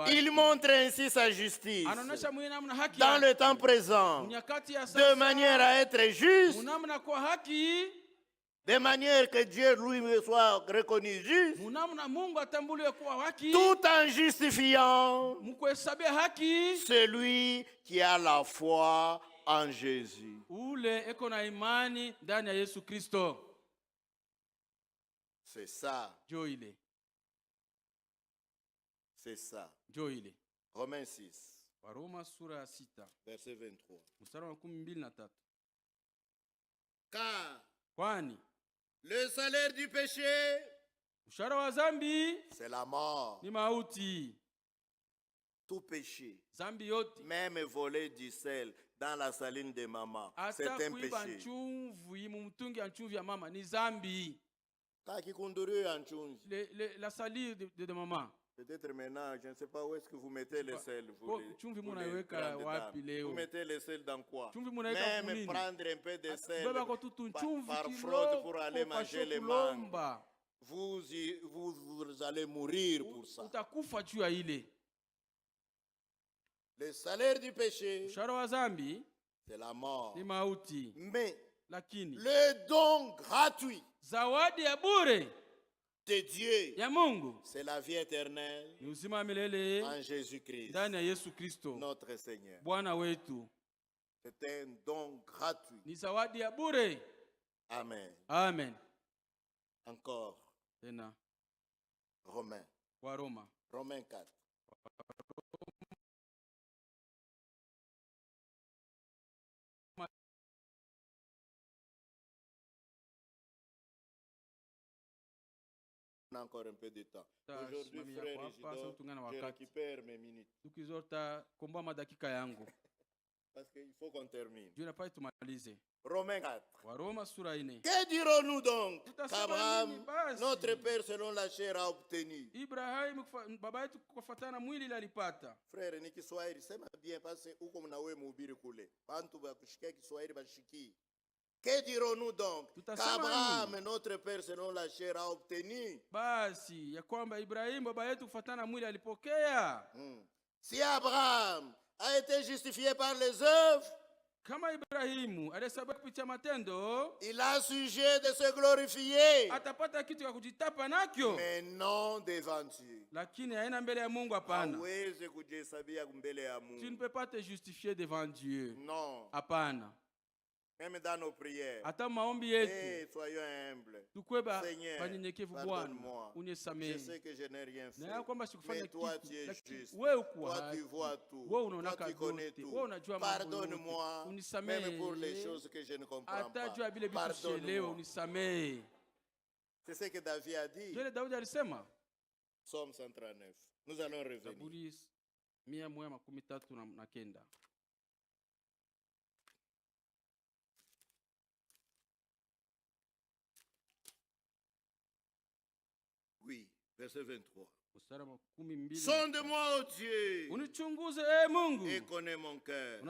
Il montre ainsi sa justice dans le temps présent, de manière à être juste, de manière que Dieu lui soit reconnu juste, tout en justifiant celui qui a la foi en Jésus. C'est ça. C'est ça. Romains 6. Verset 23. Car le salaire du péché, c'est la mort. Tout péché, même voler du sel dans la saline de maman, c'est un péché. La saline de maman. Peut-être maintenant, je ne sais pas où est-ce que vous mettez le sel. Vous mettez le sel dans quoi? Même prendre un peu de sel par fraude pour aller manger les mangues. Vous allez mourir pour ça. Le salaire du péché, c'est la mort. Mais le don gratuit de Dieu, c'est la vie éternelle en Jésus-Christ, notre Seigneur. C'est un don gratuit. Amen. Amen. Encore. Romains. Waroma. Romains 4. On a encore un peu de temps. Aujourd'hui, frère Isidore, je récupère mes minutes. Parce qu'il faut qu'on termine. Romains 4. Que dirons-nous donc qu'Abraham, notre père selon la chair, a obtenu? Frère, ni Kiswahili sema bien parce que uko mnawe mhubiri kule. Bantu bakushikia Kiswahili bashiki. Que dirons-nous donc qu'Abraham, notre père selon la chair, a obtenu? Basi ya kwamba Ibrahim baba yetu kufuatana mwili alipokea. Si Abraham a été justifié par les œuvres, kama Ibrahimu alihesabiwa kupitia matendo, il a sujet de se glorifier, atapata kitu ya kujitapa nakyo, mais non devant Dieu. Lakini haina mbele ya Mungu, hapana. Hawezi kujihesabia mbele ya Mungu. Tu ne peux pas te justifier devant Dieu. Non. Hapana. Même dans nos prières. Hata maombi yetu. Soyons humbles. Tukweba banyenyekevu Bwana. Unisamehe. Je sais que je n'ai rien fait. Na kwamba sikufanya kitu. Toi tu es juste. Toi tu vois tout. Toi tu connais tout. Pardonne-moi. Même pour les choses que je ne comprends pas. Pardonne-moi. C'est ce que David a dit. Psaume 139. Nous allons revenir. Oui, verset 23. Sonde-moi, ô Dieu, et connais mon cœur.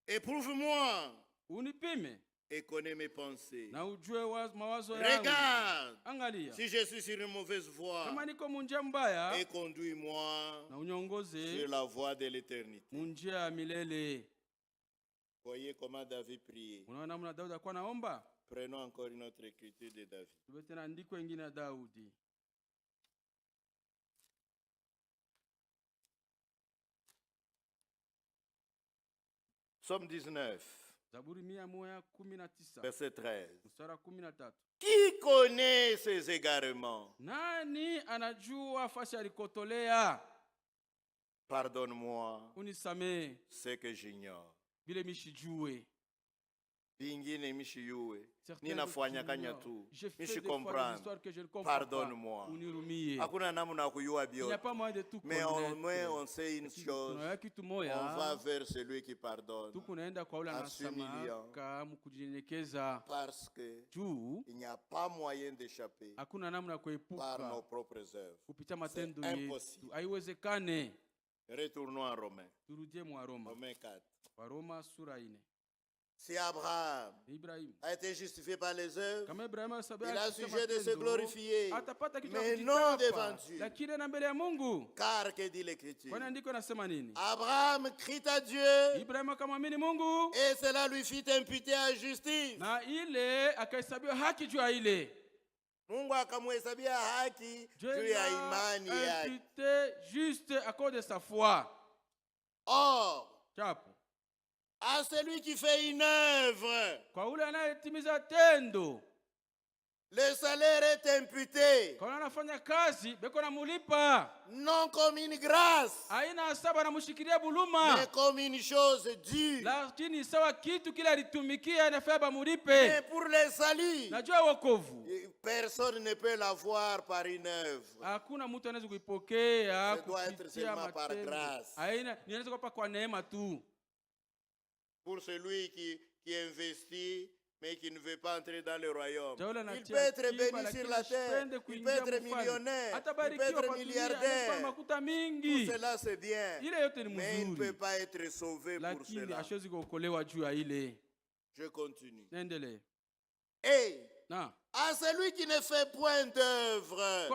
Éprouve-moi et connais mes pensées. Regarde si je suis sur une mauvaise voie et conduis-moi sur la voie de l'éternité. Voyez comment David priait. Prenons encore une autre écriture de David. Psaume 19, verset 13. Qui connaît ses égarements? Pardonne-moi ce que j'ignore. Bingine mishiyue ninafanyakanya tu comprendre. Pardonne-moi. Hakuna namna kuyua biote, mais au moins on sait une chose, on va vers celui qui pardonne en s'humiliant, parce que il n'y a pas moyen d'échapper par nos propres œuvres. C'est impossible. Retournons à Romains. Romains 4. Si Abraham a été justifié par les œuvres, il a sujet de se glorifier, mais non devant Dieu. Car que dit l'Écriture? Abraham crie à Dieu et cela lui fit imputer à justice. Mungu akamhesabia haki juu ya imani yake. Juste à cause de sa foi. Or, à celui qui fait une œuvre, le salaire est imputé, non comme une grâce, mais comme une chose due. Mais pour le salut, personne ne peut l'avoir par une œuvre. Ça doit être seulement par grâce. Pour celui qui investit, mais qui ne veut pas entrer dans le royaume, il peut être béni sur la terre, il peut être millionnaire, il peut être milliardaire. Tout cela c'est bien, mais il ne peut pas être sauvé pour cela. Je continue. Et à celui qui ne fait point d'œuvre,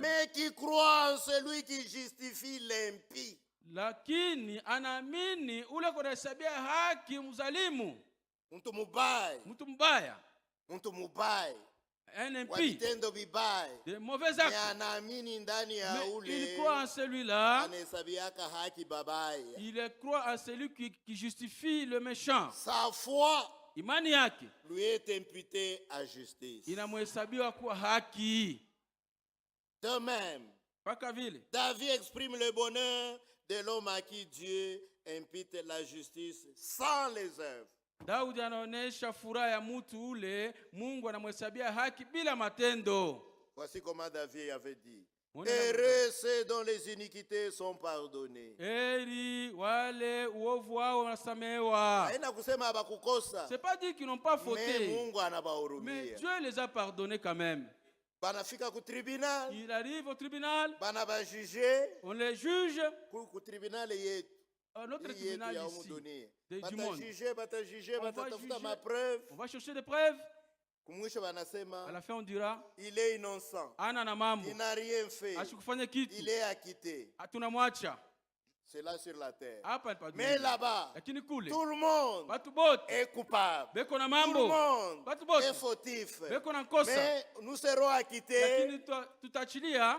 mais qui croit en celui qui justifie l'impie. Lakini anaamini ule kunahesabia haki mzalimu. Mtu mbaya. Wa vitendo vibaya. De mauvais actes. Anaamini ndani ya ule. Il croit en celui-là. Anahesabiaka haki babaya. Il croit en celui qui justifie le méchant. Sa foi imani yake lui est imputée à justice. Inamhesabiwa kuwa haki. De même, Paka vile David exprime le bonheur de l'homme à qui Dieu impute la justice sans les œuvres. Daudi anaonesha furaha ya mtu ule Mungu anamhesabia haki bila matendo. Voici comment David avait dit: heureux ceux dont les iniquités sont pardonnées. Heri wale uovu wao wanasamehewa. Haina kusema abakukosa. C'est pas dire qu'ils n'ont pas fauté. Mais Mungu anabahurumia. Mais Dieu les a pardonnés quand même. Banafika ku tribunal. Il arrive au tribunal. Banaba juger. On les juge. Ku tribunal yetu. Notre tribunal ici. Du monde. Bata juger, batafuta ma preuve. On va chercher des preuves. À la fin on dira il est innocent. Il n'a rien fait. Il est acquitté. C'est là sur la terre. Mais là-bas, tout le monde est coupable. Tout le monde est fautif. Mais nous serons acquittés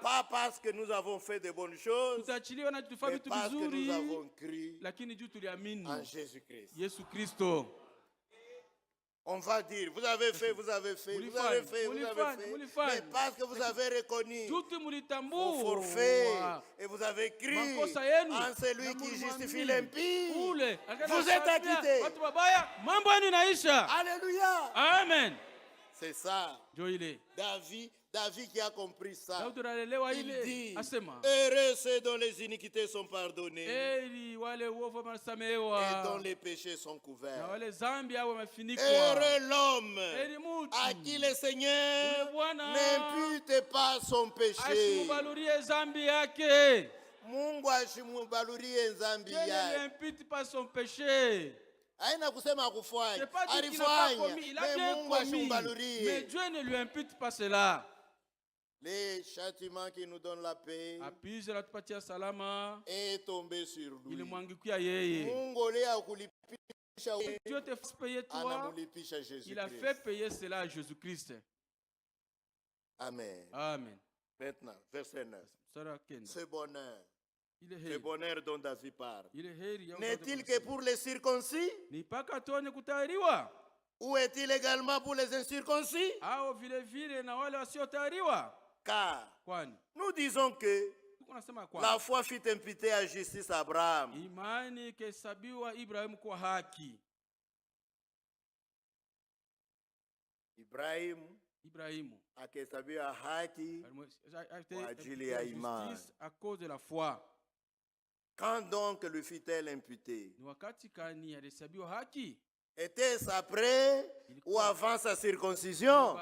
pas parce que nous avons fait de bonnes choses, mais parce que nous avons cru en Jésus-Christ. On va dire, vous avez fait, vous avez fait. Mais parce que vous avez reconnu vos forfaits et vous avez cru en celui qui justifie l'impie, vous êtes acquittés. Alléluia. Amen. C'est ça. David qui a compris ça, il dit: heureux ceux dont les iniquités sont pardonnées et dont les péchés sont couverts. Heureux l'homme à qui le Seigneur n'impute pas son péché. Mungu ashimubalurie dhambi yake. N'impute pas son péché. Haina kusema akufanya. Alifanya. Mais Dieu ne lui impute pas cela. Les châtiments qui nous donnent la paix est tombé sur lui. Dieu te fait payer toi. Il a fait payer cela à Jésus-Christ. Amen. Amen. Maintenant, verset 9. Ce bonheur, le bonheur dont David parle, n'est-il que pour les circoncis? Ou est-il également pour les incirconcis? Car nous disons que la foi fut imputée à justice à Abraham. Ibrahim akahesabiwa haki kwa ajili ya imani. À cause de la foi. Quand donc lui fut-elle imputée? Était-ce après ou avant sa circoncision?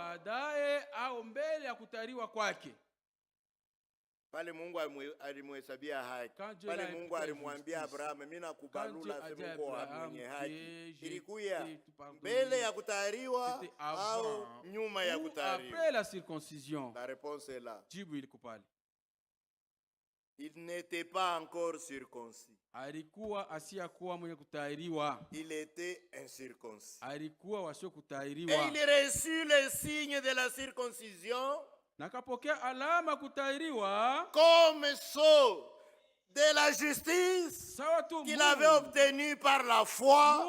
Pale Mungu alimhesabia haki. Pale Mungu alimwambia Abraham, mimi nakubalula sema kwa mwenye haki. Ilikuwa mbele ya kutahiriwa au nyuma ya kutahiriwa? Après la circoncision. La réponse est là. Jibu liko pale. Il n'était pas encore circoncis. Alikuwa asiyakuwa mwenye kutahiriwa. Il était incirconcis. Alikuwa wasio kutahiriwa. Et il reçut le signe de la circoncision. Nakapokea alama kutahiriwa. Comme sceau de la justice qu'il avait obtenu par la foi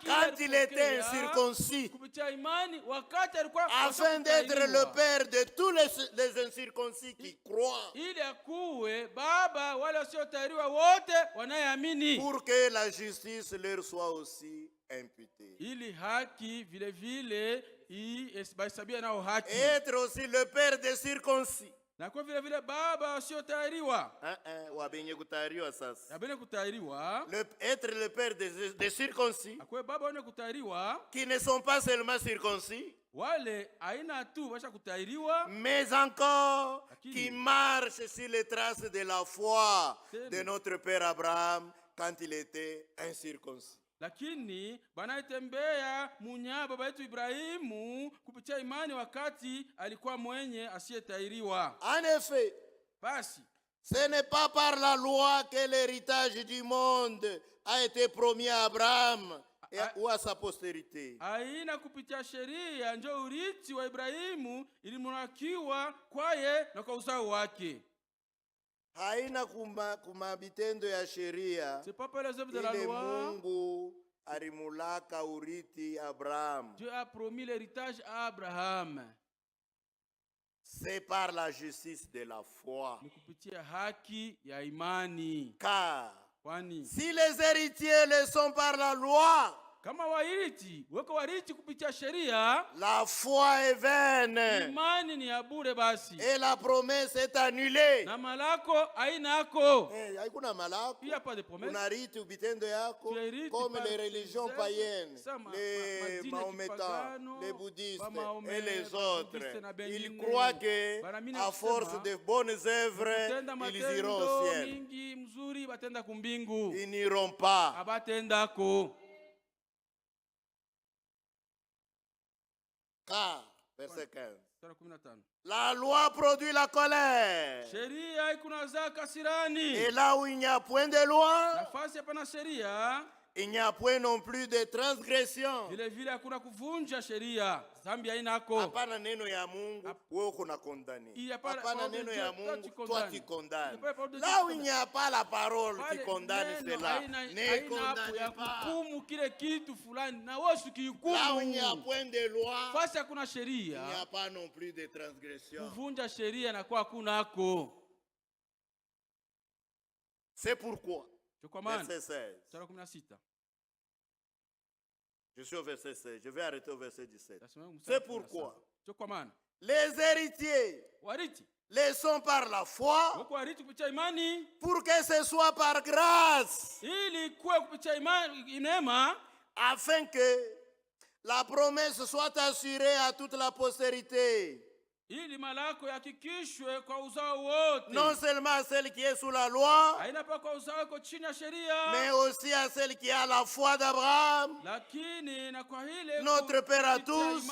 quand il était incirconcis, afin d'être le père de tous les incirconcis qui croient, pour que la justice leur soit aussi imputée. Être aussi le père des circoncis. Être le père des circoncis, qui ne sont pas seulement circoncis, mais encore qui marchent sur les traces de la foi de notre père Abraham quand il était incirconcis. Lakini banatembea munya baba yetu Ibrahimu kupitia imani wakati alikuwa mwenye asiyetahiriwa. En effet, basi ce n'est pas par la loi que l'héritage du monde a été promis à Abraham ou à sa postérité. Haina kupitia sheria ndio urithi wa Ibrahimu ilimurakiwa kwaye na kwa uzao wake. Haina kumabitendo ya sheria. C'est pas par les œuvres de la loi. Mungu arimulaka uriti Abraham. Dieu a promis l'héritage à Abraham. C'est par la justice de la foi. Ni kupitia haki ya imani. Car Kwani si les héritiers le sont par la loi, kama wairiti weko wariti kupitia sheria, la foi est vaine. Imani ni ya bure basi. Et la promesse est annulée. Na malako hainako. Haikuna malako. Il n'y a pas de promesse. Unariti ubitendo yako comme les religions païennes, les mahométans, les bouddhistes et les autres. Ils croient que à force de bonnes œuvres, ils iront au ciel. Ils n'iront pas. Car, verset 15, la loi produit la colère. Et là où il n'y a point de loi, il n'y a point non plus de transgression. Hapana neno ya Mungu, wewe kuna condamné. Hapana neno ya Mungu, toi tu condamnes. Là où il n'y a pas la parole qui condamne cela, ne condamne pas. Là où il n'y a point de loi, il n'y a pas non plus de transgression. C'est pourquoi, verset 16. Je suis au verset 16. Je vais arrêter au verset 17. C'est pourquoi les héritiers les sont par la foi pour que ce soit par grâce, afin que la promesse soit assurée à toute la postérité. Non seulement à celle qui est sous la loi, mais aussi à celle qui a la foi d'Abraham, notre Père à tous,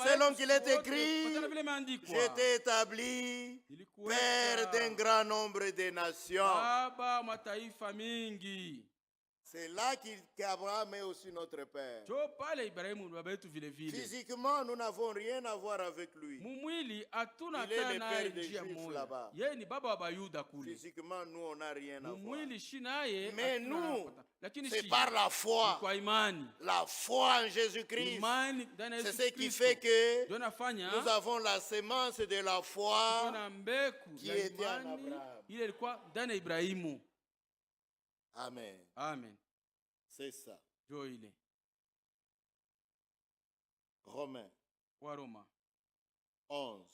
selon qu'il est écrit, je t'ai établi Père d'un grand nombre de nations. C'est là qu'Abraham est aussi notre Père. Physiquement, nous n'avons rien à voir avec lui. Il est le Père des Juifs là-bas. Physiquement, nous, on n'a rien à voir. Mais nous, c'est par la foi. La foi en Jésus-Christ. C'est ce qui fait que nous avons la semence de la foi qui était en Abraham. Amen. Amen. C'est ça. Romains 11,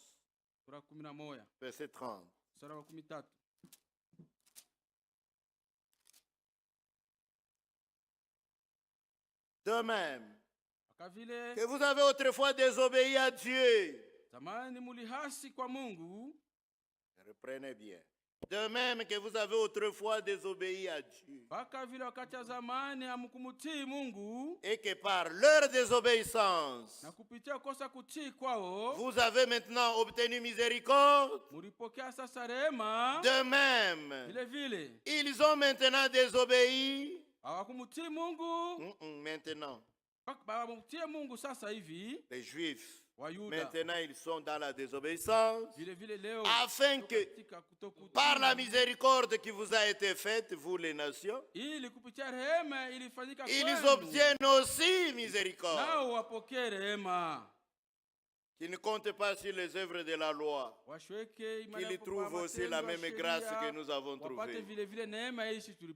verset 30. De même que vous avez autrefois désobéi à Dieu. Reprenez bien. De même que vous avez autrefois désobéi à Dieu. Et que par leur désobéissance, vous avez maintenant obtenu miséricorde. De même, ils ont maintenant désobéi. Maintenant, les Juifs, maintenant ils sont dans la désobéissance, afin que par la miséricorde qui vous a été faite, vous les nations, ils obtiennent aussi miséricorde, qui ne comptent pas sur les œuvres de la loi, qu'ils trouvent aussi la même grâce que nous avons trouvée.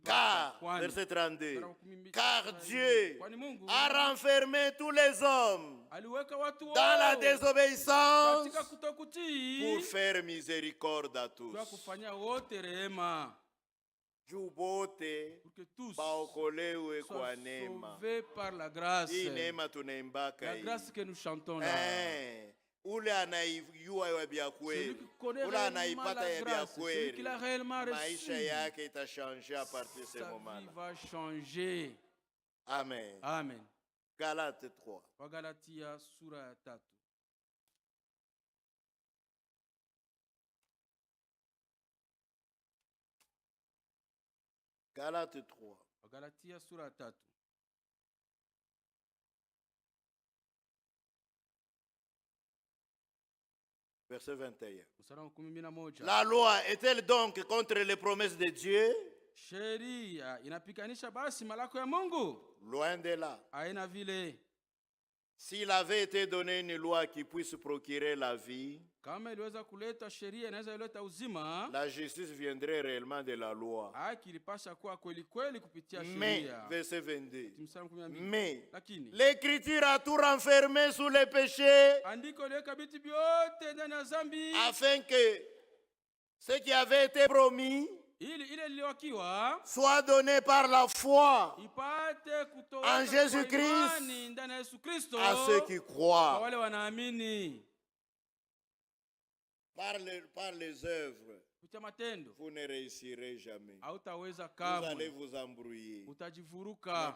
Car, verset 32, car Dieu a renfermé tous les hommes dans la désobéissance pour faire miséricorde à tous. Jubote baokolewe kwa neema. Hii neema tunaimbaka hii. Ule anaijua ya bia kweli, ule anaipata ya bia kweli, maisha yake itashanja a partir de ce moment. Amen. Amen. Galates 3. Wagalatia sura ya 3. Galates 3. Wagalatia sura ya 3. Verset 21. La loi est-elle donc contre les promesses de Dieu? sheria inapikanisha basi malako ya Mungu? Loin de là. Haina vile. S'il avait été donné une loi qui puisse procurer la vie, kama iliweza kuleta sheria inaweza ileta uzima, la justice viendrait réellement de la loi. Haki ilipasha kuwa kweli kweli kupitia sheria. Mais, verset 22. Mais, l'écriture a tout renfermé sous les péchés, andiko liweka vitu vyote ndani ya dhambi, afin que ce qui avait été promis soit donné par la foi en Jésus-Christ à ceux qui croient. Par les œuvres, vous ne réussirez jamais. Vous allez vous embrouiller. Mais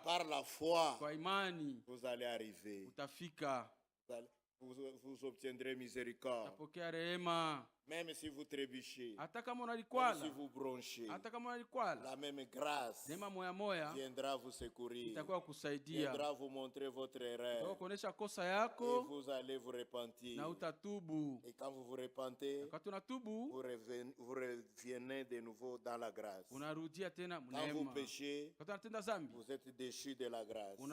par la foi, vous allez arriver. Vous obtiendrez miséricorde. Même si vous trébuchez, même si vous bronchez, la même grâce viendra vous secourir, viendra vous montrer votre erreur, et vous allez vous repentir. Et quand vous vous repentez, vous revenez de nouveau dans la grâce. Quand vous péchez, vous êtes déchus de la grâce. Et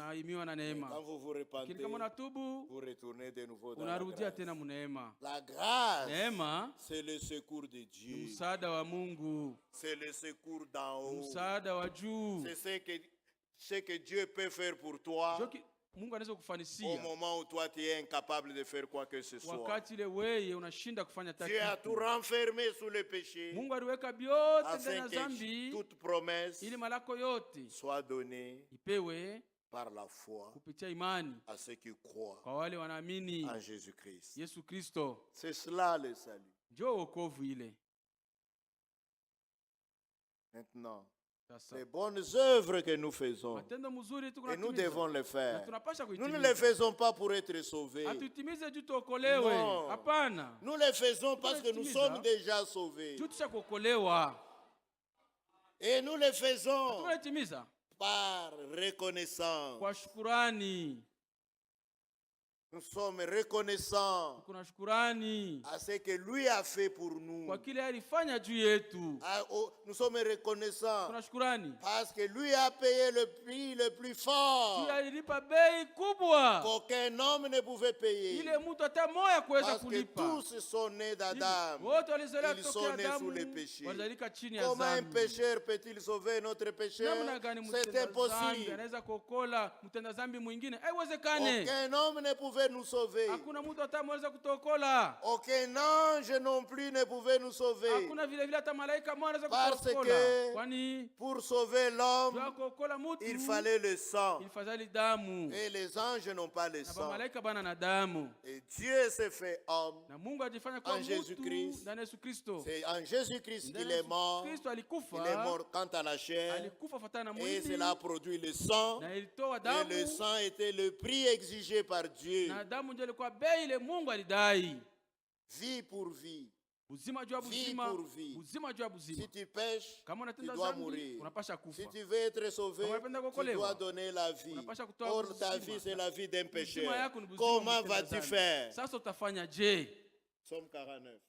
quand vous vous repentez, vous retournez de nouveau dans la grâce. La grâce, c'est le secours de Dieu. C'est le secours d'en haut. C'est ce que Dieu peut faire pour toi au moment où toi tu es incapable de faire quoi que ce soit. Dieu a tout renfermé sous le péché afin que toute promesse soit donnée par la foi à ceux qui croient en Jésus-Christ. C'est cela le salut. Maintenant, les bonnes œuvres que nous faisons, et nous devons les faire. Nous ne les faisons pas pour être sauvés. Non. Nous les faisons parce que nous sommes déjà sauvés. Et nous les faisons par reconnaissance. Nous sommes reconnaissants à ce que lui a fait pour nous. Nous sommes reconnaissants parce que lui a payé le prix le plus fort qu'aucun homme ne pouvait payer. Parce que tous sont nés d'Adam. Ils sont nés sous le péché. Comment un pécheur peut-il sauver notre pécheur? C'est impossible. Aucun homme ne pouvait nous sauver. Aucun ange non plus ne pouvait nous sauver. Parce que pour sauver l'homme, il fallait le sang. Et les anges n'ont pas le sang. Et Dieu s'est fait homme en Jésus-Christ. C'est en Jésus-Christ qu'il est mort. Il est mort quant à la chair. Et cela a produit le sang. Et le sang était le prix exigé par Dieu. Vie pour vie. Vie pour vie. Si tu pêches, tu dois mourir. Si tu veux être sauvé, tu dois donner la vie. Or, ta vie, c'est la vie d'un pécheur. Comment vas-tu faire? Psaume 49.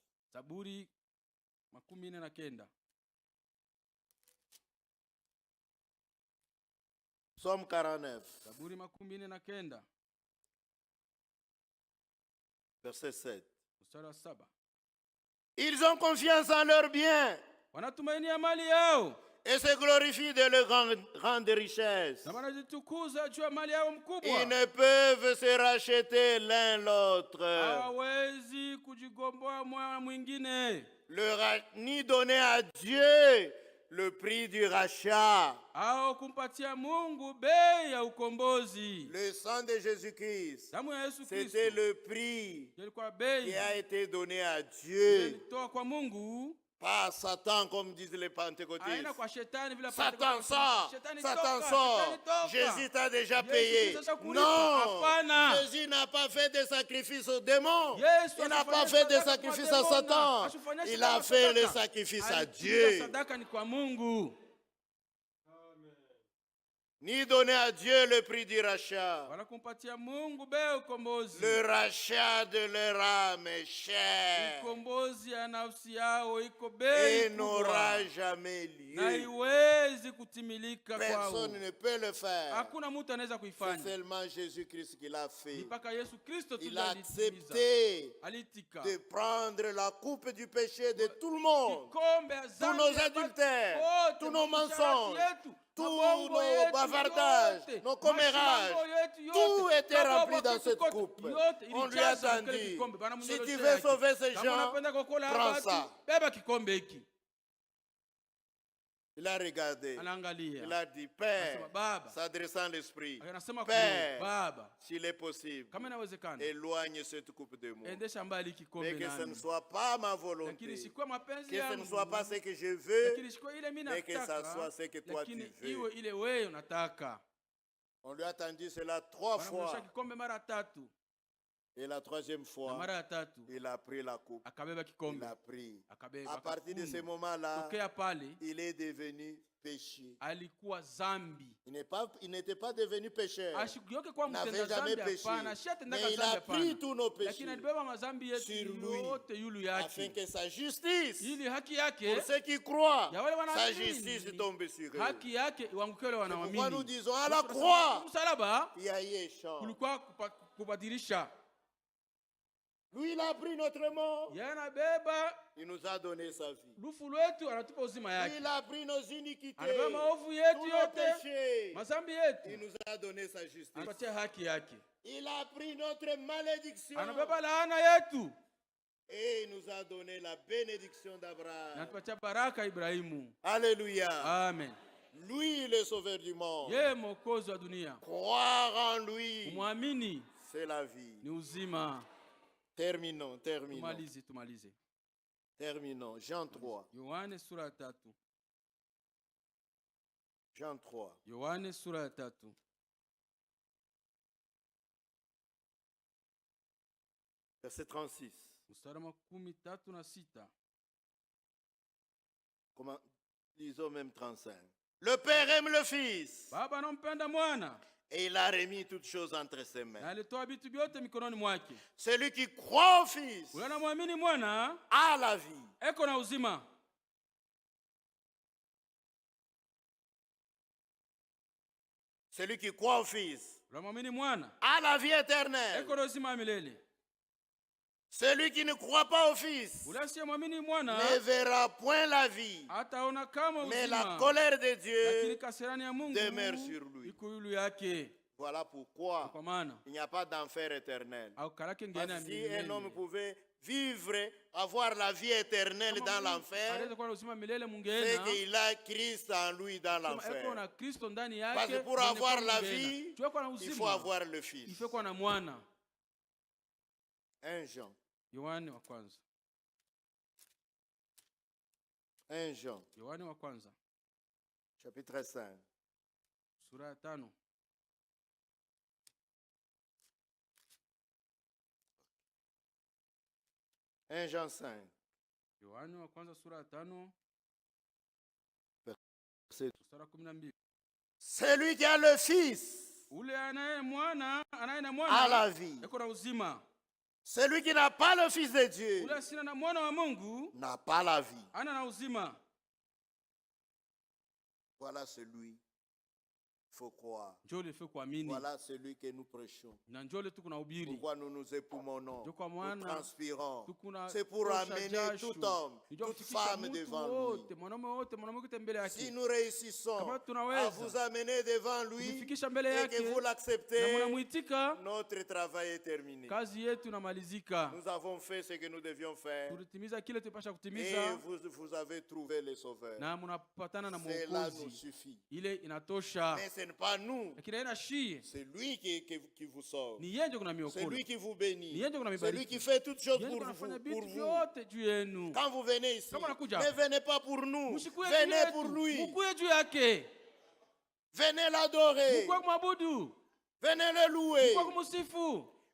Psaume 49. Verset 7. Ils ont confiance en leurs biens et se glorifient de leur grande richesse. Ils ne peuvent se racheter l'un l'autre, ni donner à Dieu le prix du rachat. Le sang de Jésus-Christ, c'était le prix qui a été donné à Dieu. Pas à Satan, comme disent les pentecôtistes. Satan sort. Satan sort. Jésus t'a déjà payé. Non. Jésus n'a pas fait de sacrifice aux démons. Il n'a pas fait de sacrifice à Satan. Il a fait le sacrifice à Dieu. Ni donner à Dieu le prix du rachat. Le rachat de leur âme est cher et n'aura jamais lieu. Personne ne peut le faire. C'est seulement Jésus-Christ qui l'a fait. Il a accepté de prendre la coupe du péché de tout le monde. Tous nos adultères, tous nos mensonges, tous nos bavardages, nos commérages, tout était rempli dans cette coupe. On lui a tendu. Si tu veux sauver ces gens, prends ça. Il a regardé. Il a dit, Père, s'adressant à l'esprit, Père, s'il est possible, éloigne cette coupe de moi. Mais que ce ne soit pas ma volonté, que ce ne soit pas ce que je veux, mais que ce soit ce que toi tu veux. On lui a tendu cela 3 fois. Et la 3e fois, il a pris la coupe. Il a pris. À partir de ce moment-là, il est devenu péché. Il n'était pas devenu pécheur. Il n'avait jamais péché. Mais il a pris tous nos péchés sur lui, afin que sa justice, pour ceux qui croient, sa justice tombe sur eux. C'est pourquoi nous disons à la croix, il y a eu échange. Lui, il a pris notre mort. Il nous a donné sa vie. Lui, il a pris nos iniquités, tous nos péchés. Il nous a donné sa justice. Il a pris notre malédiction. Et il nous a donné la bénédiction d'Abraham. Alléluia. Amen. Lui, le sauveur du monde. Croire en lui, c'est la vie. Terminons. Terminons. Jean 3. Jean 3. Verset 36. Comment? Disons même 35. Le Père aime le Fils. Et il a remis toutes choses entre ses mains. Celui qui croit au Fils a la vie. Celui qui croit au Fils a la vie éternelle. Celui qui ne croit pas au Fils ne verra point la vie, mais la colère de Dieu demeure sur lui. Voilà pourquoi il n'y a pas d'enfer éternel. Parce que si un homme pouvait vivre, avoir la vie éternelle dans l'enfer, c'est qu'il a Christ en lui dans l'enfer. Parce que pour avoir la vie, il faut avoir le Fils. 1 Jean. 1 Jean. Chapitre 5. 1 Jean 5. Celui qui a le Fils a la vie. Celui qui n'a pas le Fils de Dieu n'a pas la vie. Voilà celui qu'il faut croire. Voilà celui que nous prêchons. Pourquoi nous nous époumonons, nous transpirons. C'est pour amener tout homme, toute femme devant lui. Si nous réussissons à vous amener devant lui et que vous l'acceptez, notre travail est terminé. Nous avons fait ce que nous devions faire et vous avez trouvé le Sauveur. Cela nous suffit. Mais ce n'est pas nous. C'est lui qui vous sauve. C'est lui qui vous bénit. C'est lui qui fait toutes choses pour vous. Quand vous venez ici, ne venez pas pour nous. Venez pour lui. Venez l'adorer. Venez le louer.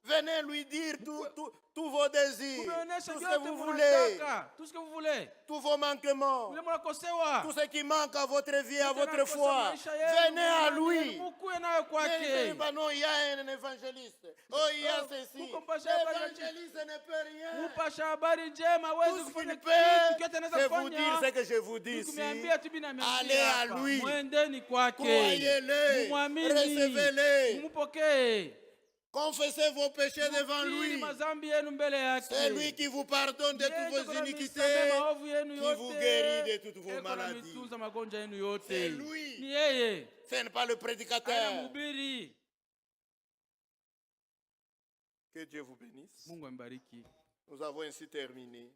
Venez lui dire tous vos désirs, tout ce que vous voulez, tous vos manquements, tout ce qui manque à votre vie, à votre foi. Venez à lui. Non, il y a un évangéliste. Oh, il y a ceci. L'évangéliste ne peut rien. Tout ce qu'il peut, c'est vous dire ce que je vous dis ici. Allez à lui. Croyez-le. Recevez-le. Confessez vos péchés devant lui. C'est lui qui vous pardonne de toutes vos iniquités, qui vous guérit de toutes vos maladies. C'est lui. Ce n'est pas le prédicateur. Que Dieu vous bénisse. Nous avons ainsi terminé.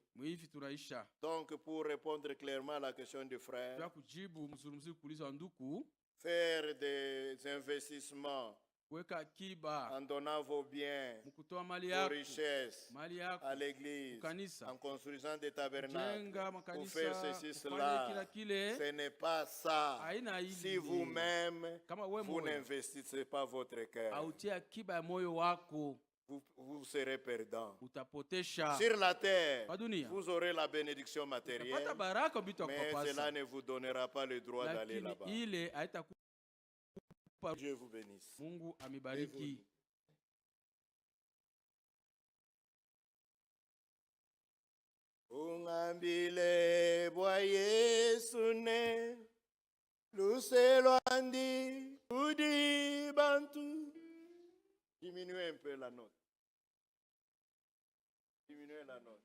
Donc, pour répondre clairement à la question du frère, faire des investissements en donnant vos biens, vos richesses à l'église, en construisant des tabernacles, pour faire ceci, cela, ce n'est pas ça. Si vous-même, vous n'investissez pas votre cœur, vous serez perdant. Sur la terre, vous aurez la bénédiction matérielle, mais cela ne vous donnera pas le droit d'aller là-bas. Dieu vous bénisse. Mungu amibariki. Ungambile bwa Yesu ne luselwandi udi bantu. Diminuez un peu la note. Diminuez la note.